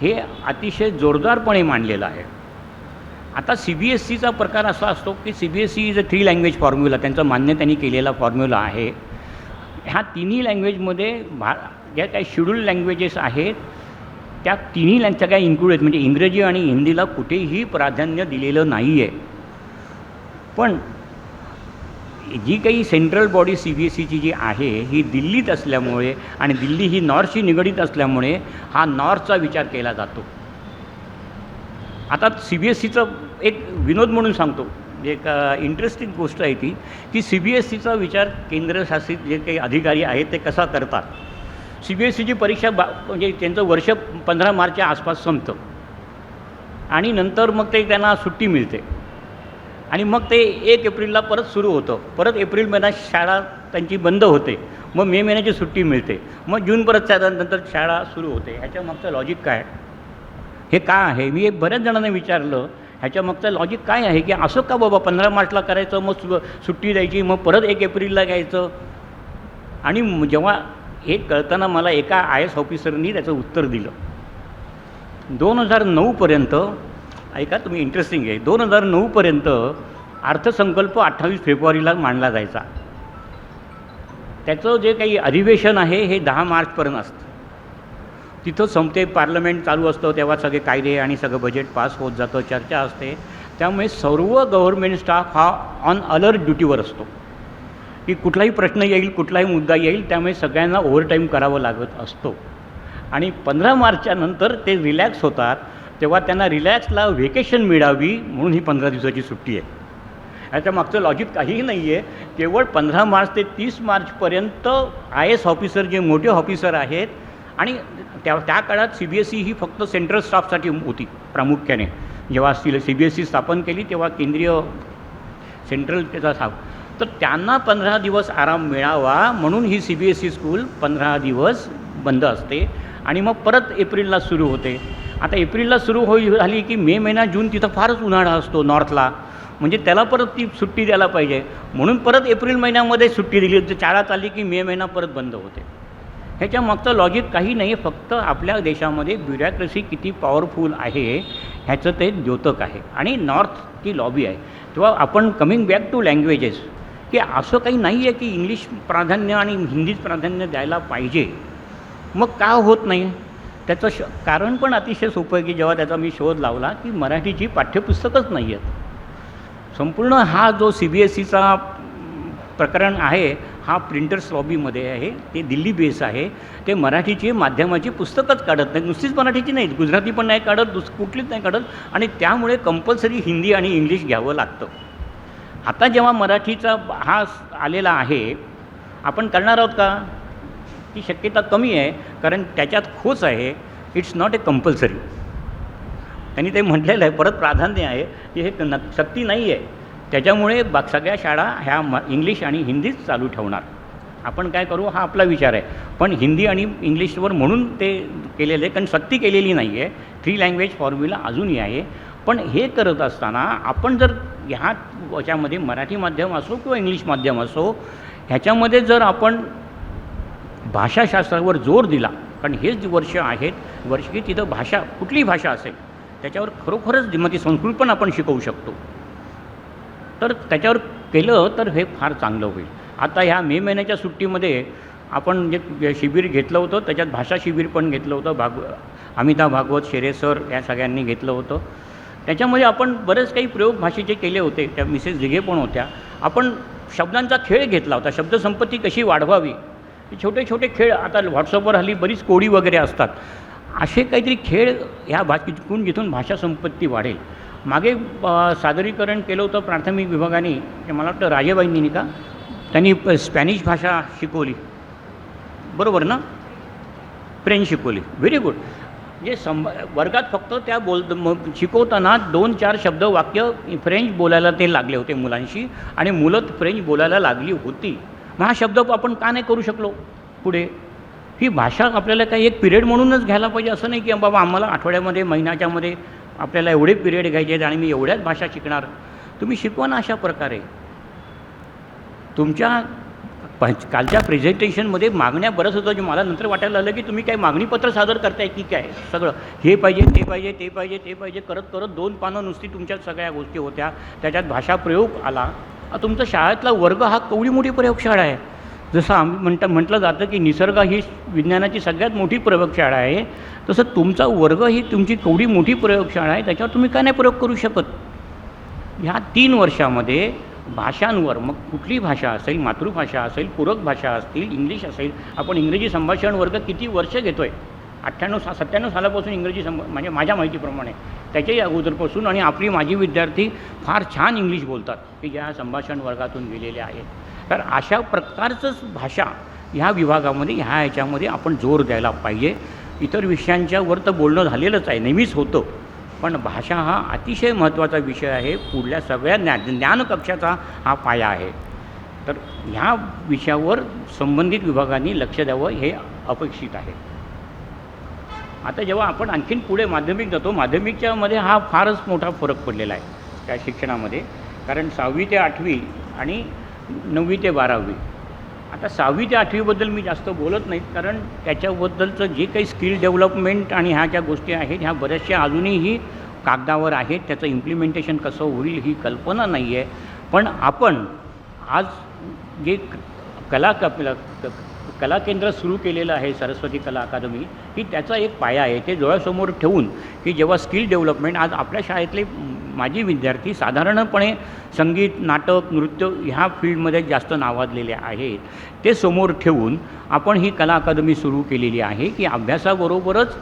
हे अतिशय जोरदारपणे मांडलेलं आहे. आता CBSEचा प्रकार असा असतो की CBSE is a 3 language formula, त्यांचं मान्य त्यांनी केलेला फॉर्म्युला आहे. ह्या 3ही लँग्वेजमध्ये ज्या काही शेड्यूल्ड लँग्वेजेस आहेत त्या 3ही सगळ्या इन्क्लूड आहेत. म्हणजे इंग्रजी आणि हिंदीला कुठेही प्राधान्य दिलेलं नाही आहे. पण जी काही सेंट्रल बॉडी CBSEची जी आहे ही दिल्लीत असल्यामुळे आणि दिल्ली ही नॉर्थशी निगडीत असल्यामुळे हा नॉर्थचा विचार केला जातो. आता CBSEचं एक विनोद म्हणून सांगतो, एक इंटरेस्टिंग गोष्ट आहे ती की CBSEचा विचार केंद्रशासित जे काही अधिकारी आहेत ते कसा करतात. CBSEची परीक्षा म्हणजे त्यांचं वर्ष 15 मार्चच्या आसपास संपतं आणि नंतर मग ते त्यांना सुट्टी मिळते आणि मग ते 1 एप्रिलला परत सुरू होतं. परत एप्रिल महिन्यात शाळा त्यांची बंद होते. मग मे महिन्याची सुट्टी मिळते. मग जून परत नंतर शाळा सुरू होते. ह्याच्या मागचं लॉजिक काय? हे का आहे? मी बऱ्याच जणांना विचारलं ह्याच्या मागचं लॉजिक काय आहे की असं का बाबा 15 मार्चला करायचं, मग सुट्टी द्यायची, मग परत 1 एप्रिलला घ्यायचं. आणि जेव्हा हे कळताना मला एका IAS ऑफिसरनी त्याचं उत्तर दिलं. 2009पर्यंत ऐका तुम्ही, इंटरेस्टिंग आहे, 2009पर्यंत अर्थसंकल्प 28 फेब्रुवारीला मांडला जायचा. त्याचं जे काही अधिवेशन आहे हे 10 मार्चपर्यंत असतं. तिथं संपते, पार्लमेंट चालू असतं, तेव्हा सगळे कायदे आणि सगळं बजेट पास होत जातं, चर्चा असते. त्यामुळे सर्व गव्हर्नमेंट स्टाफ हा ऑन अलर्ट ड्युटीवर असतो की कुठलाही प्रश्न येईल, कुठलाही मुद्दा येईल, त्यामुळे सगळ्यांना ओव्हरटाईम करावं लागत असतो. आणि 15 मार्चच्या नंतर ते रिलॅक्स होतात, तेव्हा त्यांना रिलॅक्सला व्हेकेशन मिळावी म्हणून ही 15 दिवसाची सुट्टी आहे. याच्या मागचं लॉजिक काहीही नाही आहे. केवळ 15 मार्च ते 30 मार्चपर्यंत IAS ऑफिसर जे मोठे ऑफिसर आहेत, आणि त्या काळात CBSE ही फक्त सेंट्रल स्टाफसाठी होती प्रामुख्याने. जेव्हा CBSE स्थापन केली तेव्हा केंद्रीय सेंट्रल त्याचा स्टाफ, तर त्यांना 15 दिवस आराम मिळावा म्हणून ही CBSE स्कूल 15 दिवस बंद असते आणि मग परत एप्रिलला सुरू होते. आता एप्रिलला सुरू झाली की मे महिना, जून तिथं फारच उन्हाळा असतो नॉर्थला, म्हणजे त्याला परत ती सुट्टी द्यायला पाहिजे म्हणून परत एप्रिल महिन्यामध्ये सुट्टी दिली. शाळा चालली की मे महिना परत बंद होते. ह्याच्या मागचं लॉजिक काही नाही, फक्त आपल्या देशामध्ये ब्युरोक्रसी किती पॉवरफुल आहे ह्याचं ते द्योतक आहे. आणि नॉर्थची लॉबी आहे. तेव्हा आपण कमिंग बॅक टू लँग्वेजेस, की असं काही नाही आहे की इंग्लिश प्राधान्य आणि हिंदीच प्राधान्य द्यायला पाहिजे. मग का होत नाही? त्याचं कारण पण अतिशय सोपं आहे की जेव्हा त्याचा मी शोध लावला की मराठीची पाठ्यपुस्तकच नाही आहेत. संपूर्ण हा जो CBSEचा प्रकरण आहे हा प्रिंटर्स लॉबीमध्ये आहे. ते दिल्ली बेस आहे. ते मराठीची माध्यमाची पुस्तकच काढत नाहीत. नुसतीच मराठीची नाहीत, गुजराती पण नाही काढत, कुठलीच नाही काढत. आणि त्यामुळे कंपल्सरी हिंदी आणि इंग्लिश घ्यावं लागतं. आता जेव्हा मराठीचा हा आलेला आहे, आपण करणार आहोत का? ही शक्यता कमी आहे, कारण त्याच्यात खोच आहे. It's not a compulsory. त्यांनी ते म्हटलेलं आहे, परत प्राधान्य आहे की हे सक्ती नाही आहे. त्याच्यामुळे सगळ्या शाळा ह्या इंग्लिश आणि हिंदीच चालू ठेवणार. आपण काय करू हा आपला विचार आहे, पण हिंदी आणि इंग्लिशवर म्हणून ते केलेलं आहे, कारण सक्ती केलेली नाही आहे. 3 लँग्वेज फॉर्म्युला अजूनही आहे. पण हे करत असताना आपण जर ह्याच्यामध्ये मराठी माध्यम असो किंवा इंग्लिश माध्यम असो, ह्याच्यामध्ये जर आपण भाषाशास्त्रावर जोर दिला, कारण हेच वर्ष आहेत वर्ष की तिथं भाषा, कुठलीही भाषा असेल त्याच्यावर खरोखरच मग ती संस्कृत पण आपण शिकवू शकतो, तर त्याच्यावर केलं तर हे फार चांगलं होईल. आता ह्या मे महिन्याच्या सुट्टीमध्ये आपण जे शिबिर घेतलं होतं त्याच्यात भाषा शिबिर पण घेतलं होतं. अमिताभ भागवत, शेरे सर या सगळ्यांनी घेतलं होतं. त्याच्यामध्ये आपण बरेच काही प्रयोग भाषेचे केले होते. त्या मिसेस दिघे पण होत्या. आपण शब्दांचा खेळ घेतला होता. शब्दसंपत्ती कशी वाढवावी, छोटे छोटे खेळ. आता व्हॉट्सअपवर हल्ली बरीच कोडी वगैरे असतात. असे काहीतरी खेळ ह्या भाषेतून जिथून भाषा संपत्ती वाढेल. मागे सादरीकरण केलं होतं प्राथमिक विभागाने, ते मला वाटतं राजेबाईंनी का, त्यांनी स्पॅनिश भाषा शिकवली, बरोबर ना, फ्रेंच शिकवली, व्हेरी गुड. म्हणजे वर्गात फक्त त्या शिकवताना 2-4 शब्द वाक्य फ्रेंच बोलायला ते लागले होते मुलांशी, आणि मुलं फ्रेंच बोलायला लागली होती. मग हा शब्द आपण का नाही करू शकलो पुढे? ही भाषा आपल्याला काही एक पिरियड म्हणूनच घ्यायला पाहिजे, असं नाही की बाबा आम्हाला आठवड्यामध्ये महिन्याच्यामध्ये आपल्याला एवढे पिरियड घ्यायचे आहेत आणि मी एवढ्याच भाषा शिकणार. तुम्ही शिकवा ना अशा प्रकारे. तुमच्या कालच्या प्रेझेंटेशनमध्ये मागण्या बरंच होतं, जे मला नंतर वाटायला लागलं की तुम्ही काय मागणीपत्र सादर करताय की काय. सगळं हे पाहिजे, ते पाहिजे, ते पाहिजे, ते पाहिजे करत करत 2 पानं नुसती तुमच्या सगळ्या गोष्टी होत्या. त्याच्यात भाषा प्रयोग आला. तुमचा शाळेतला वर्ग हा केवढी मोठी प्रयोगशाळा आहे. जसं आम्ही म्हटलं जातं की निसर्ग ही विज्ञानाची सगळ्यात मोठी प्रयोगशाळा आहे, तसं तुमचा वर्ग ही तुमची केवढी मोठी प्रयोगशाळा आहे. त्याच्यावर तुम्ही काय नाही प्रयोग करू शकत. ह्या 3 वर्षामध्ये भाषांवर, मग कुठली भाषा असेल, मातृभाषा असेल, पूरक भाषा असतील, इंग्लिश असेल, आपण इंग्रजी संभाषण वर्ग किती वर्ष घेतो आहे. 97 सालापासून इंग्रजी म्हणजे माझ्या माहितीप्रमाणे त्याच्याही अगोदरपासून, आणि माझी विद्यार्थी फार छान इंग्लिश बोलतात की ज्या संभाषण वर्गातून गेलेले आहेत. तर अशा प्रकारचंच भाषा ह्या विभागामध्ये ह्याच्यामध्ये आपण जोर द्यायला पाहिजे. इतर विषयांच्यावर तर बोलणं झालेलंच आहे, नेहमीच होतं, पण भाषा हा अतिशय महत्त्वाचा विषय आहे. पुढल्या सगळ्या ज्ञानकक्षाचा हा पाया आहे. तर ह्या विषयावर संबंधित विभागांनी लक्ष द्यावं हे अपेक्षित आहे. आता जेव्हा आपण आणखीन पुढे माध्यमिक जातो, माध्यमिकच्यामध्ये हा फारच मोठा फरक पडलेला आहे त्या शिक्षणामध्ये. कारण 6वी ते 8वी आणि 9वी ते 12वी. आता 6वी ते 8वीबद्दल मी जास्त बोलत नाही, कारण त्याच्याबद्दलचं जे काही स्किल डेव्हलपमेंट आणि ह्या ज्या गोष्टी आहेत ह्या बऱ्याचशा अजूनही कागदावर आहेत. त्याचं इम्प्लिमेंटेशन कसं होईल ही कल्पना नाही आहे. पण आपण आज जे कला केंद्र सुरू केलेलं आहे सरस्वती कला अकादमी, ही त्याचा एक पाया आहे. ते डोळ्यासमोर ठेवून की जेव्हा स्किल डेव्हलपमेंट, आज आपल्या शाळेतले माझी विद्यार्थी साधारणपणे संगीत, नाटक, नृत्य ह्या फील्डमध्ये जास्त नावाजलेले आहेत, ते समोर ठेवून आपण ही कला अकादमी सुरू केलेली आहे की अभ्यासाबरोबरच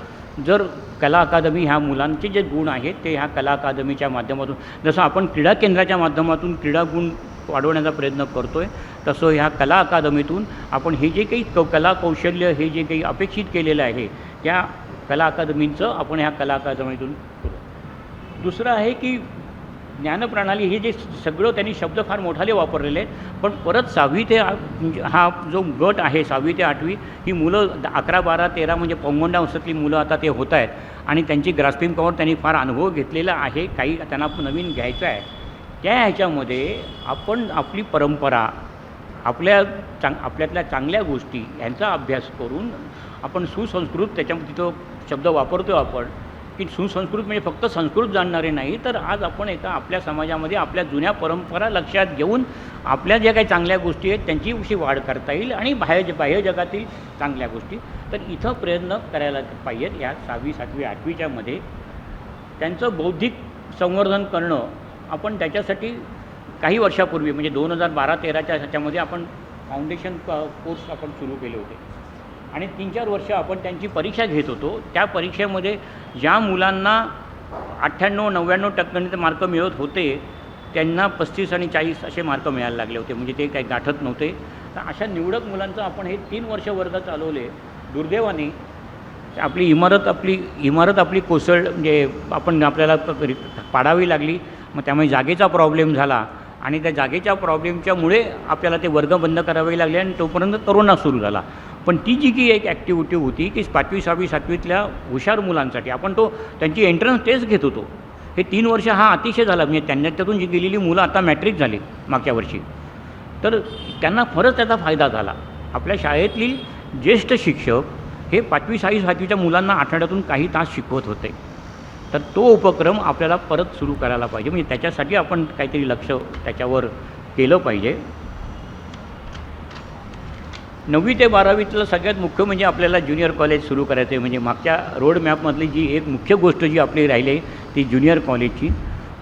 जर कला अकादमी ह्या मुलांचे जे गुण आहेत ते ह्या कला अकादमीच्या माध्यमातून, जसं आपण क्रीडा केंद्राच्या माध्यमातून क्रीडा गुण वाढवण्याचा प्रयत्न करतो आहे, तसं ह्या कला अकादमीतून आपण हे जे काही कला कौशल्य हे जे काही अपेक्षित केलेलं आहे त्या कला अकादमीचं आपण ह्या कला अकादमीतून करू. दुसरं आहे की ज्ञानप्रणाली हे जे सगळं त्यांनी शब्द फार मोठाले वापरलेले आहेत, पण परत 6वी ते हा जो गट आहे 6वी ते 8वी, ही मुलं 11, 12, 13 म्हणजे पौगंडा अवस्थेतली मुलं आता ते होत आहेत आणि त्यांची ग्रास्पिंग पॉवर त्यांनी फार अनुभव घेतलेला आहे. काही त्यांना नवीन घ्यायचं आहे. त्या ह्याच्यामध्ये आपण आपली परंपरा, आपल्यातल्या चांगल्या गोष्टी यांचा अभ्यास करून आपण सुसंस्कृत, त्याच्यामध्ये तो शब्द वापरतो आपण की सुसंस्कृत म्हणजे फक्त संस्कृत जाणणारे नाही, तर आज आपण आपल्या समाजामध्ये आपल्या जुन्या परंपरा लक्षात घेऊन आपल्या ज्या काही चांगल्या गोष्टी आहेत त्यांची कशी वाढ करता येईल आणि बाह्य जगातील चांगल्या गोष्टी, तर इथं प्रयत्न करायला पाहिजेत. या 6वी, 7वी, 8वीच्यामध्ये त्यांचं बौद्धिक संवर्धन करणं. आपण त्याच्यासाठी काही वर्षापूर्वी म्हणजे 2012-13च्या ह्याच्यामध्ये आपण फाउंडेशन कोर्स आपण सुरू केले होते आणि 3-4 वर्ष आपण त्यांची परीक्षा घेत होतो. त्या परीक्षेमध्ये ज्या मुलांना 98-99% मार्क मिळत होते त्यांना 35 आणि 40 असे मार्क मिळायला लागले होते, म्हणजे ते काही गाठत नव्हते. तर अशा निवडक मुलांचं आपण हे 3 वर्ष वर्ग चालवले. दुर्दैवाने आपली इमारत आपली कोसळ, म्हणजे आपल्याला पाडावी लागली. मग त्यामुळे जागेचा प्रॉब्लेम झाला आणि त्या जागेच्या प्रॉब्लेमच्यामुळे आपल्याला ते वर्ग बंद करावे लागले आणि तोपर्यंत कोरोना सुरू झाला. पण ती जी की एक ॲक्टिव्हिटी होती की 5वी, 6वी, 7वीतल्या हुशार मुलांसाठी आपण त्यांची एंट्रन्स टेस्ट घेत होतो. हे 3 वर्ष हा अतिशय झाला. म्हणजे त्यातून जी गेलेली मुलं आता मॅट्रिक झाली मागच्या वर्षी, तर त्यांना खरंच त्याचा फायदा झाला. आपल्या शाळेतील ज्येष्ठ शिक्षक हे 5वी, 6वी, 7वीच्या मुलांना आठवड्यातून काही तास शिकवत होते. तर तो उपक्रम आपल्याला परत सुरू करायला पाहिजे. म्हणजे त्याच्यासाठी आपण काहीतरी लक्ष त्याच्यावर केलं पाहिजे. 9वी ते 12वीतलं सगळ्यात मुख्य म्हणजे आपल्याला ज्युनियर कॉलेज सुरू करायचं आहे. म्हणजे मागच्या रोडमॅपमधली जी एक मुख्य गोष्ट जी आपली राहिली आहे ती ज्युनियर कॉलेजची.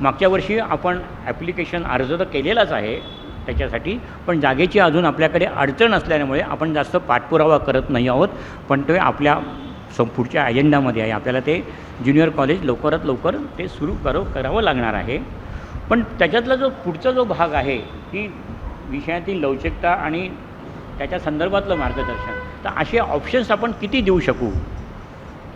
मागच्या वर्षी आपण ॲप्लिकेशन अर्ज तर केलेलाच आहे त्याच्यासाठी, पण जागेची अजून आपल्याकडे अडचण असल्यामुळे आपण जास्त पाठपुरावा करत नाही आहोत. पण ते आपल्या पुढच्या अजेंडामध्ये आहे. आपल्याला ते ज्युनियर कॉलेज लवकरात लवकर ते सुरू करावं लागणार आहे. पण त्याच्यातला जो पुढचा जो भाग आहे की विषयातील लवचिकता आणि त्याच्या संदर्भातलं मार्गदर्शन, तर असे ऑप्शन्स आपण किती देऊ शकू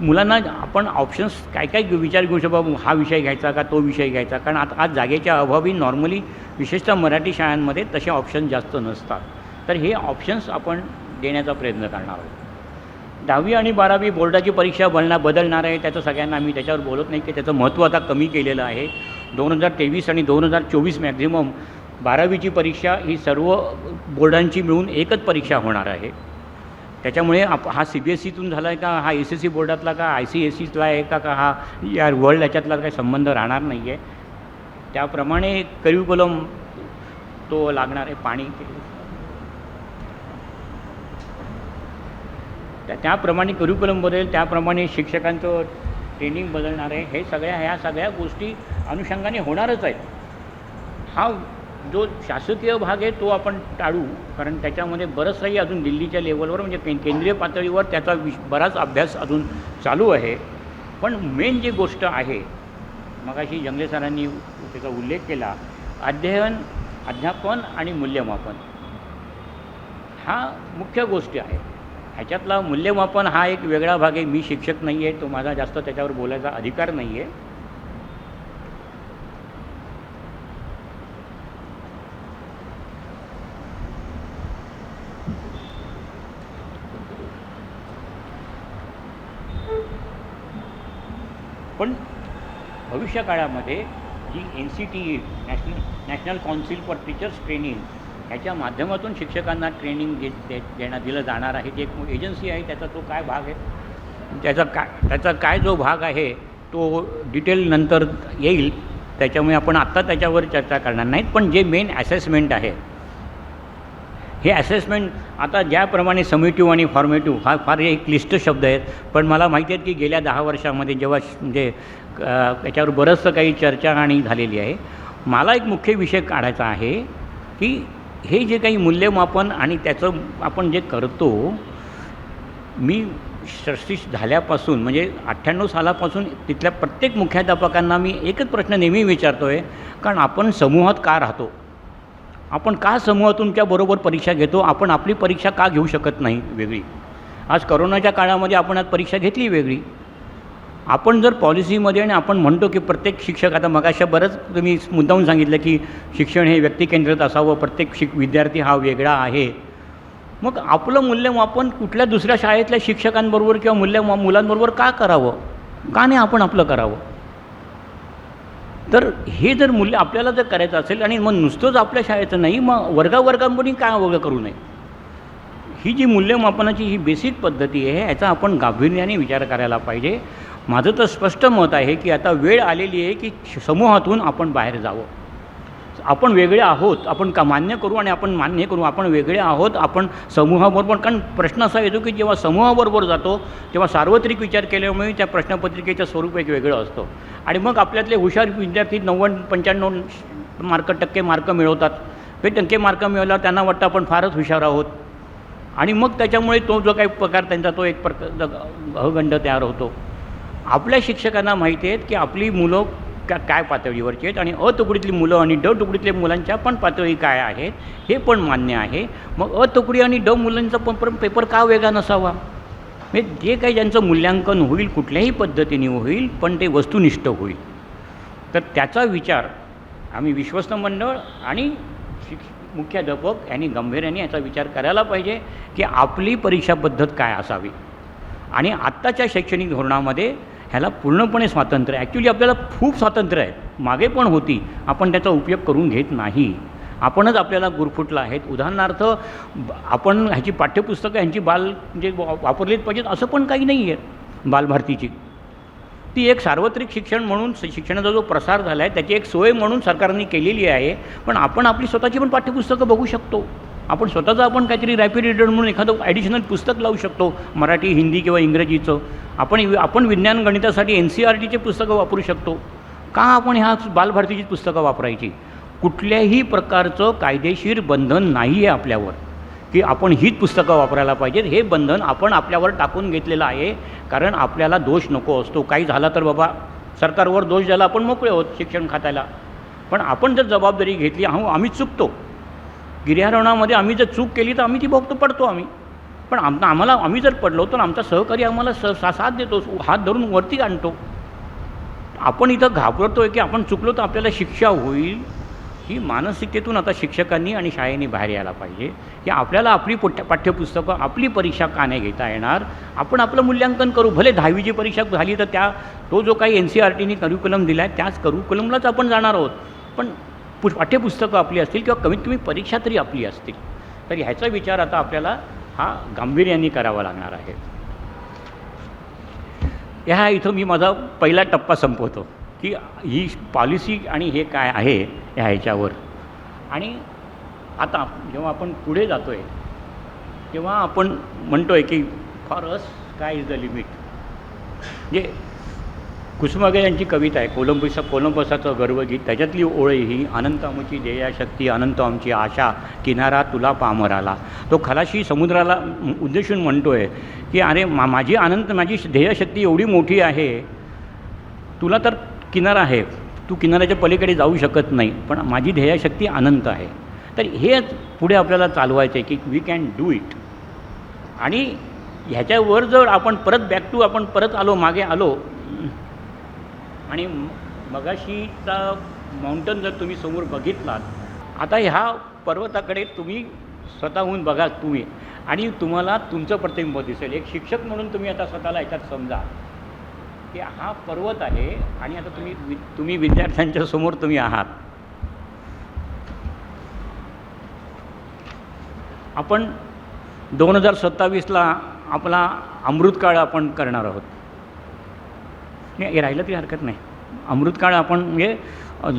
मुलांना? आपण ऑप्शन्स काय विचार घेऊ शकू, हा विषय घ्यायचा का तो विषय घ्यायचा? कारण आज जागेच्या अभावी नॉर्मली विशेषतः मराठी शाळांमध्ये तसे ऑप्शन जास्त नसतात. तर हे ऑप्शन्स आपण देण्याचा प्रयत्न करणार आहोत. 10वी आणि 12वी बोर्डाची परीक्षा बदलणार आहे. त्याचं सगळ्यांना आम्ही त्याच्यावर बोलत नाही की त्याचं महत्त्व आता कमी केलेलं आहे. 2023 आणि 2024 मॅक्झिमम 12वीची परीक्षा ही सर्व बोर्डांची मिळून एकच परीक्षा होणार आहे. त्याच्यामुळे हा CBSEतून झाला आहे का, हा SSC बोर्डातला का, ICSEला आहे का हा या वर्ल्ड याच्यातला काही संबंध राहणार नाही आहे. त्याप्रमाणे करिक्युलम तो लागणार आहे. पाणी त्याप्रमाणे करिक्युलम बदलेल, त्याप्रमाणे शिक्षकांचं ट्रेनिंग बदलणार आहे. ह्या सगळ्या गोष्टी अनुषंगाने होणारच आहेत. हा जो शासकीय भाग आहे तो आपण टाळू, कारण त्याच्यामध्ये बरंचसंही अजून दिल्लीच्या लेवलवर म्हणजे केंद्रीय पातळीवर त्याचा बराच अभ्यास अजून चालू आहे. पण मेन जी गोष्ट आहे, मगाशी जंगले सरांनी त्याचा उल्लेख केला, अध्ययन, अध्यापन आणि मूल्यमापन हा मुख्य गोष्टी आहे. ह्याच्यातला मूल्यमापन हा एक वेगळा भाग आहे. मी शिक्षक नाही आहे, तो माझा जास्त त्याच्यावर बोलायचा अधिकार नाही आहे. पण भविष्यकाळामध्ये जी NCTE national council for teachers training ह्याच्या माध्यमातून शिक्षकांना ट्रेनिंग दिलं जाणार आहे. ती एक एजन्सी आहे, त्याचा तो काय भाग आहे, त्याचा काय जो भाग आहे तो डिटेल नंतर येईल. त्याच्यामुळे आपण आत्ता त्याच्यावर चर्चा करणार नाहीत. पण जे मेन असेसमेंट आहे, हे असेसमेंट आता ज्याप्रमाणे समिटिव्ह आणि फॉर्मेटिव्ह हा फार एक क्लिष्ट शब्द आहेत. पण मला माहिती आहे की गेल्या 10 वर्षामध्ये जेव्हा म्हणजे त्याच्यावर बरंचसं काही चर्चा आणि झालेली आहे. मला एक मुख्य विषय काढायचा आहे की हे जे काही मूल्यमापन आणि त्याचं आपण जे करतो, मी 36 झाल्यापासून म्हणजे 98 सालापासून तिथल्या प्रत्येक मुख्याध्यापकांना मी एकच प्रश्न नेहमी विचारतो आहे, कारण आपण समूहात का राहतो, आपण का समूहातून बरोबर परीक्षा घेतो, आपण आपली परीक्षा का घेऊ शकत नाही वेगळी. आज करोनाच्या काळामध्ये आपण आज परीक्षा घेतली वेगळी. आपण जर पॉलिसीमध्ये आणि आपण म्हणतो की प्रत्येक शिक्षक, आता मगाशी बरंच तुम्ही मुद्दामून सांगितलं की शिक्षण हे व्यक्तिकेंद्रित असावं, प्रत्येक विद्यार्थी हा वेगळा आहे. मग आपलं मूल्यमापन कुठल्या दुसऱ्या शाळेतल्या शिक्षकांबरोबर किंवा मुलांबरोबर का करावं, का नाही आपण आपलं करावं. तर हे जर मूल्य आपल्याला जर करायचं असेल आणि मग नुसतंच आपल्या शाळेचं नाही, मग वर्गावर्गांमध्ये काय वगैरे करू नये. ही जी मूल्यमापनाची ही बेसिक पद्धती आहे, याचा आपण गांभीर्याने विचार करायला पाहिजे. माझं तर स्पष्ट मत आहे की आता वेळ आलेली आहे की समूहातून आपण बाहेर जावं. आपण वेगळे आहोत, आपण का मान्य करू आणि आपण मान्य करू आपण वेगळे आहोत, आपण समूहाबरोबर. कारण प्रश्न असा येतो की जेव्हा समूहाबरोबर जातो तेव्हा सार्वत्रिक विचार केल्यामुळे त्या प्रश्नपत्रिकेचं स्वरूप एक वेगळं असतं. आणि मग आपल्यातले हुशार विद्यार्थी 90-95 टक्के मार्क मिळवतात. हे टक्के मार्क मिळवल्यावर त्यांना वाटतं आपण फारच हुशार आहोत. आणि मग त्याच्यामुळे तो जो काही प्रकार त्यांचा तो एक अहगंड तयार होतो. आपल्या शिक्षकांना माहिती आहेत की आपली मुलं काय पातळीवरची आहेत आणि तुकडीतली मुलं आणि तुकडीतल्या मुलांच्या पण पातळी काय आहेत हे पण मान्य आहे. मग तुकडी आणि मुलांचा पण पेपर का वेगळा नसावा. म्हणजे जे काही ज्यांचं मूल्यांकन होईल कुठल्याही पद्धतीने होईल, पण ते वस्तुनिष्ठ होईल. तर त्याचा विचार आम्ही विश्वस्त मंडळ आणि मुख्याध्यापक यांनी गांभीर्याने याचा विचार करायला पाहिजे की आपली परीक्षा पद्धत काय असावी. आणि आत्ताच्या शैक्षणिक धोरणामध्ये ह्याला पूर्णपणे स्वातंत्र्य आहे. ॲक्च्युली आपल्याला खूप स्वातंत्र्य आहे, मागे पण होती, आपण त्याचा उपयोग करून घेत नाही. आपणच आपल्याला गुरफुटला आहेत. उदाहरणार्थ आपण ह्याची पाठ्यपुस्तकं ह्यांची म्हणजे वापरलीच पाहिजेत असं पण काही नाही आहे. बालभारतीची ती एक सार्वत्रिक शिक्षण म्हणून शिक्षणाचा जो प्रसार झाला आहे त्याची एक सोय म्हणून सरकारने केलेली आहे. पण आपण आपली स्वतःची पण पाठ्यपुस्तकं बघू शकतो. आपण स्वतःचं आपण काहीतरी रॅपिड रीडर म्हणून एखादं ॲडिशनल पुस्तक लावू शकतो, मराठी, हिंदी किंवा इंग्रजीचं. आपण विज्ञान गणितासाठी NCERTचे पुस्तकं वापरू शकतो. का आपण ह्या बालभारतीची पुस्तकं वापरायची. कुठल्याही प्रकारचं कायदेशीर बंधन नाही आहे आपल्यावर की आपण हीच पुस्तकं वापरायला पाहिजेत. हे बंधन आपण आपल्यावर टाकून घेतलेलं आहे, कारण आपल्याला दोष नको असतो. काही झाला तर बाबा सरकारवर दोष द्यायला आपण मोकळे आहोत शिक्षण खात्याला. पण आपण जर जबाबदारी घेतली, आम्ही चुकतो, गिर्यारोहणामध्ये आम्ही जर चूक केली तर आम्ही ती पडतो आम्ही. पण आम्ही जर पडलो तर आमचा सहकारी आम्हाला साथ देतो, हात धरून वरती आणतो. आपण इथं घाबरतो आहे की आपण चुकलो तर आपल्याला शिक्षा होईल. ही मानसिकतेतून आता शिक्षकांनी आणि शाळेने बाहेर यायला पाहिजे की आपल्याला आपली पाठ्यपुस्तकं, आपली परीक्षा का नाही घेता येणार. आपण आपलं मूल्यांकन करू. भले 10वीची परीक्षा झाली तर तो जो काही NCERTने करिक्युलम दिला आहे त्याच करिक्युलमलाच आपण जाणार आहोत. पण पाठ्यपुस्तकं आपली असतील किंवा कमीत कमी परीक्षा तरी आपली असतील. तर ह्याचा विचार आता आपल्याला हा गांभीर्याने करावा लागणार आहे. इथं मी माझा पहिला टप्पा संपवतो की ही पॉलिसी आणि हे काय आहे ह्याच्यावर. आणि आता जेव्हा आपण पुढे जातो आहे तेव्हा आपण म्हणतो आहे की for us sky is the limit. म्हणजे कुसुमाग्रज यांची कविता आहे कोलंबसाचं गर्वगीत. त्याच्यातली ओळ ही अनंत आमची ध्येयशक्ती अनंत आमची आशा किनारा तुला पामराला. तो खलाशी समुद्राला उद्देशून म्हणतो आहे की अरे माझी ध्येयशक्ती एवढी मोठी आहे, तुला तर किनारा आहे, तू किनाऱ्याच्या पलीकडे जाऊ शकत नाही, पण माझी ध्येयशक्ती अनंत आहे. तर हे पुढे आपल्याला चालवायचं आहे की वी कॅन डू इट. आणि ह्याच्यावर जर आपण परत आलो मागे आलो आणि मगाशीचा माउंटन जर तुम्ही समोर बघितलात, आता ह्या पर्वताकडे तुम्ही स्वतःहून बघा तुम्ही आणि तुम्हाला तुमचं प्रतिबिंब दिसेल. एक शिक्षक म्हणून तुम्ही आता स्वतःला याच्यात समजा की हा पर्वत आहे आणि आता तुम्ही विद्यार्थ्यांच्या समोर तुम्ही आहात. आपण 2027ला आपला अमृतकाळ आपण करणार आहोत. नाही, हे राहिलं तरी हरकत नाही. अमृतकाळ आपण म्हणजे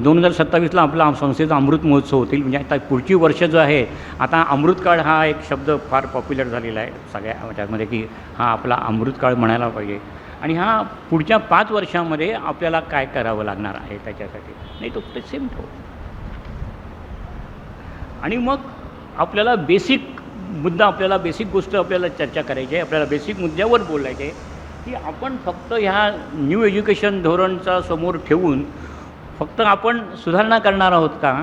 2027ला आपला संस्थेचा अमृत महोत्सव होतील. म्हणजे आता पुढची वर्ष जो आहे, आता अमृतकाळ हा एक शब्द फार पॉप्युलर झालेला आहे सगळ्या ह्याच्यामध्ये की हा आपला अमृतकाळ म्हणायला पाहिजे. आणि हा पुढच्या 5 वर्षामध्ये आपल्याला काय करावं लागणार आहे त्याच्यासाठी, नाही तो सेम ठेव. आणि मग आपल्याला बेसिक गोष्ट आपल्याला चर्चा करायची आहे, आपल्याला बेसिक मुद्द्यावर बोलायचे आहे की आपण फक्त ह्या न्यू एज्युकेशन धोरणचा समोर ठेवून फक्त आपण सुधारणा करणार आहोत का?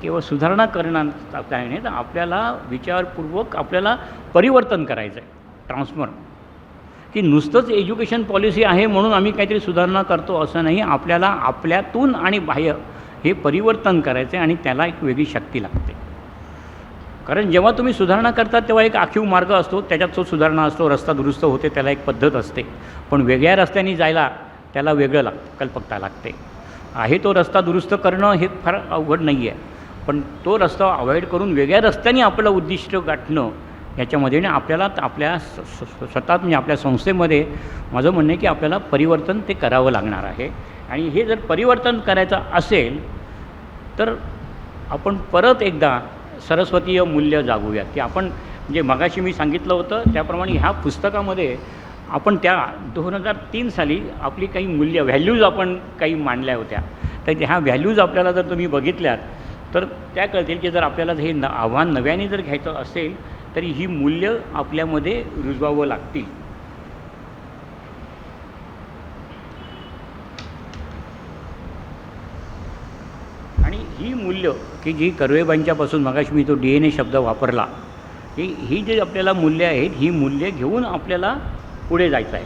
किंवा सुधारणा करणार काय नाही, तर आपल्याला विचारपूर्वक आपल्याला परिवर्तन करायचं आहे, ट्रान्सफॉर्म. की नुसतंच एज्युकेशन पॉलिसी आहे म्हणून आम्ही काहीतरी सुधारणा करतो असं नाही. आपल्याला आपल्यातून आणि बाह्य हे परिवर्तन करायचं आहे आणि त्याला एक वेगळी शक्ती लागते. कारण जेव्हा तुम्ही सुधारणा करता तेव्हा एक आखीव मार्ग असतो, त्याच्यात तो सुधारणा असतो, रस्ता दुरुस्त होते, त्याला एक पद्धत असते. पण वेगळ्या रस्त्याने जायला त्याला वेगळं कल्पकता लागते. आहे तो रस्ता दुरुस्त करणं हे फार अवघड नाही आहे, पण तो रस्ता अवॉइड करून वेगळ्या रस्त्याने आपलं उद्दिष्ट गाठणं ह्याच्यामध्ये आपल्याला आपल्या स्वतः म्हणजे आपल्या संस्थेमध्ये माझं म्हणणं आहे की आपल्याला परिवर्तन ते करावं लागणार आहे. आणि हे जर परिवर्तन करायचं असेल तर आपण परत एकदा सरस्वतीय मूल्य जागूयात. की आपण जे मगाशी मी सांगितलं होतं त्याप्रमाणे ह्या पुस्तकामध्ये आपण त्या 2003 साली आपली काही व्हॅल्यूज आपण काही मांडल्या होत्या. तर ह्या व्हॅल्यूज आपल्याला जर तुम्ही बघितल्यात तर त्या कळतील की जर आपल्याला हे आव्हान नव्याने जर घ्यायचं असेल तरी ही मूल्य आपल्यामध्ये रुजवावं लागतील. आणि ही मूल्य की जी कर्वेबाईंच्यापासून मगाशी मी तो DNA शब्द वापरला, ही जी आपल्याला मूल्य आहेत ही मूल्य घेऊन आपल्याला पुढे जायचं आहे.